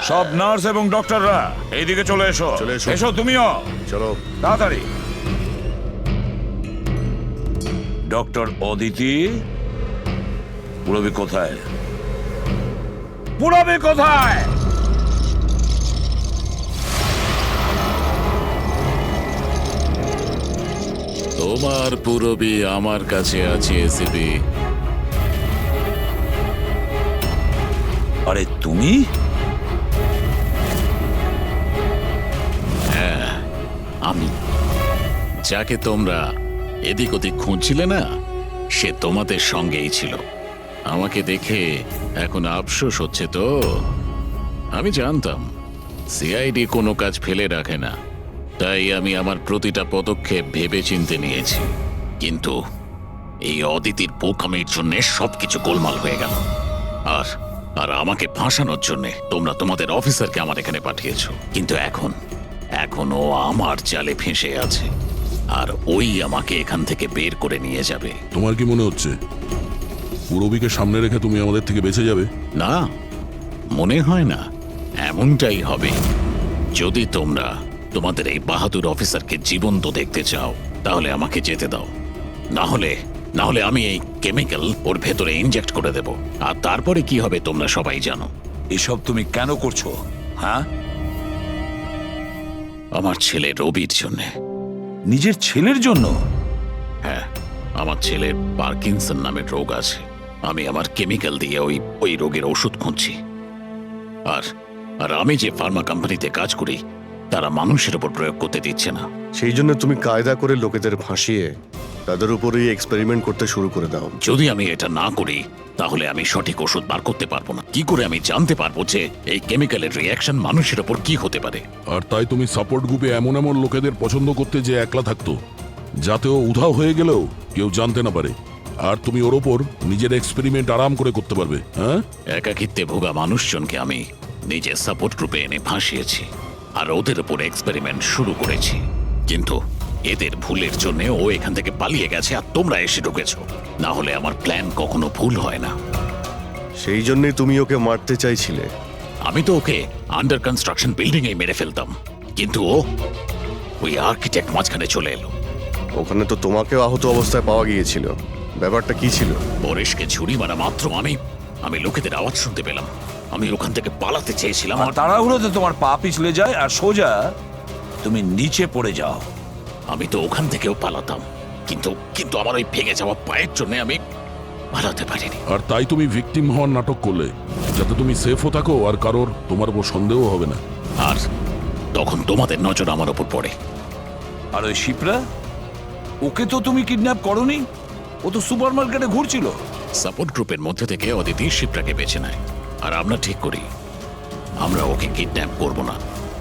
সব নার্স এবং ডক্টররা এইদিকে চলে এসো। এসো তুমিও, চলো তাড়াতাড়ি। ডক্টর অদিতি, পুরবী কোথায়? পুরবী কোথায়? তোমার পুরবী আমার কাছে আছে এসিপি। আরে তুমি? হ্যাঁ, আমি। যাকে তোমরা এদিক ওদিক খুঁজছিলে না, সে তোমাদের সঙ্গেই ছিল। আমাকে দেখে এখন আফসোস হচ্ছে তো? আমি জানতাম সিআইডি কোনো কাজ ফেলে রাখে না, তাই আমি আমার প্রতিটা পদক্ষেপ ভেবে চিন্তে নিয়েছি। কিন্তু এই অদিতির বোকামির জন্য সবকিছু গোলমাল হয়ে গেল। আর আর আমাকে ফাঁসানোর জন্য তোমরা তোমাদের অফিসারকে আমার এখানে পাঠিয়েছো। কিন্তু এখন ও আমার জালে ফেঁসে আছে, আর ওই আমাকে এখান থেকে বের করে নিয়ে যাবে। তোমার কি মনে হচ্ছে পুরবীকে সামনে রেখে তুমি আমাদের থেকে বেঁচে যাবে? না, মনে হয় না। এমনটাই হবে। যদি তোমরা তোমাদের এই বাহাদুর অফিসারকে জীবন্ত দেখতে চাও, তাহলে আমাকে যেতে দাও। না হলে আমি এই কেমিক্যাল ওর ভেতরে ইনজেক্ট করে দেব। আর তারপরে কি হবে তোমরা সবাই জানো। এসব তুমি কেন করছো? হ্যাঁ, আমার ছেলে রবির জন্য। নিজের ছেলের জন্য? হ্যাঁ, আমার ছেলের পার্কিনসন নামের রোগ আছে। আমি আমার কেমিক্যাল দিয়ে ওই রোগের ওষুধ খুঁজছি। আর আমি যে ফার্মা কোম্পানিতে কাজ করি, তারা মানুষের উপর প্রয়োগ করতে দিচ্ছে না। সেই জন্য তুমি কায়দা করে লোকেদের ভাসিয়ে তাদের উপরেই এক্সপেরিমেন্ট করতে শুরু করে দাও। যদি আমি এটা না করি, তাহলে আমি সঠিক ওষুধ বার করতে পারবো না। কি করে আমি জানতে পারবো যে এই কেমিক্যালের রিঅ্যাকশন মানুষের উপর কি হতে পারে? আর তাই তুমি সাপোর্ট গ্রুপে এমন এমন লোকেদের পছন্দ করতে যে একলা থাকতো, যাতে ও উধাও হয়ে গেলেও কেউ জানতে না পারে। আর তুমি ওর ওপর নিজের এক্সপেরিমেন্ট আরাম করে করতে পারবে। হ্যাঁ, একাকিত্বে ভোগা মানুষজনকে আমি নিজের সাপোর্ট গ্রুপে এনে ফাঁসিয়েছি, আর ওদের উপর এক্সপেরিমেন্ট শুরু করেছি। কিন্তু এদের ভুলের জন্য ও এখান থেকে পালিয়ে গেছে, আর তোমরা এসে ঢুকেছো। না হলে আমার প্ল্যান কখনো ভুল হয় না। সেই জন্যই তুমি ওকে মারতে চাইছিলে। আমি তো ওকে আন্ডার কনস্ট্রাকশন বিল্ডিং এ মেরে ফেলতাম, কিন্তু ওই আর্কিটেক্ট মাঝখানে চলে এলো। ওখানে তো তোমাকেও আহত অবস্থায় পাওয়া গিয়েছিল। ব্যাপারটা কি ছিল? পরেশকে ছুরি মারা মাত্র আমি লোকেদের আওয়াজ শুনতে পেলাম। আমি ওখান থেকে পালাতে চেয়েছিলাম, আর তাড়াহুড়োতে তোমার পা পিছলে যায় আর সোজা তুমি নিচে পড়ে যাও। আমি তো ওখান থেকেও পালাতাম, কিন্তু আমার ওই ভেঙে যাওয়া পায়ের জন্য আমি পালাতে পারিনি। আর তাই তুমি ভিকটিম হওয়ার নাটক করলে, যাতে তুমি সেফও থাকো আর কারোর তোমার উপর সন্দেহ হবে না। আর তখন তোমাদের নজর আমার উপর পড়ে। আর ওই শিপ্রা, ওকে তো তুমি কিডন্যাপ করনি? ও তো সুপার মার্কেটে ঘুরছিল। সাপোর্ট গ্রুপের মধ্যে থেকে অদিতি শিপ্রাকে বেছে নেয়, আর আমরা ঠিক করি আমরা ওকে কিডন্যাপ করব না,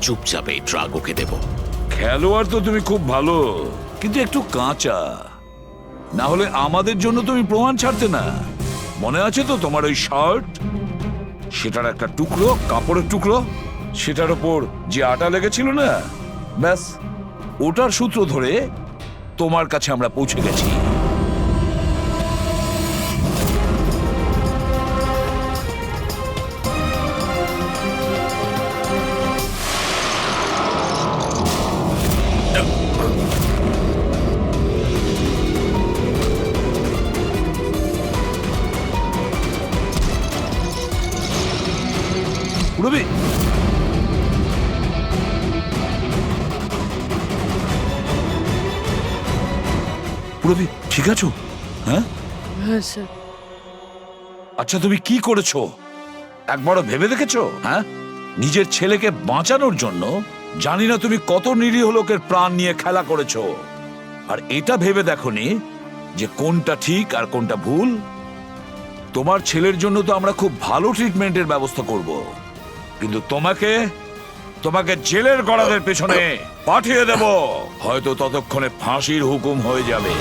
চুপচাপ এই ড্রাগ ওকে দেব। খেলোয়াড় তো তুমি খুব ভালো, কিন্তু একটু কাঁচা। না হলে আমাদের জন্য তুমি প্রমাণ ছাড়তে না। মনে আছে তো তোমার ওই শার্ট, সেটার একটা টুকরো, কাপড়ের টুকরো, সেটার ওপর যে আটা লেগেছিল না, ব্যাস ওটার সূত্র ধরে তোমার কাছে আমরা পৌঁছে গেছি। পুরবী, পুরবী ঠিক আছো? হ্যাঁ হ্যাঁ স্যার। আচ্ছা, তুমি কি করেছো একবারও ভেবে দেখেছো? হ্যাঁ, নিজের ছেলেকে বাঁচানোর জন্য জানি না তুমি কত নিরীহ লোকের প্রাণ নিয়ে খেলা করেছো, আর এটা ভেবে দেখোনি যে কোনটা ঠিক আর কোনটা ভুল। তোমার ছেলের জন্য তো আমরা খুব ভালো ট্রিটমেন্টের ব্যবস্থা করব, কিন্তু তোমাকে জেলের গড়াদের পেছনে পাঠিয়ে দেব। হয়তো ততক্ষণে ফাঁসির হুকুম হয়ে যাবে।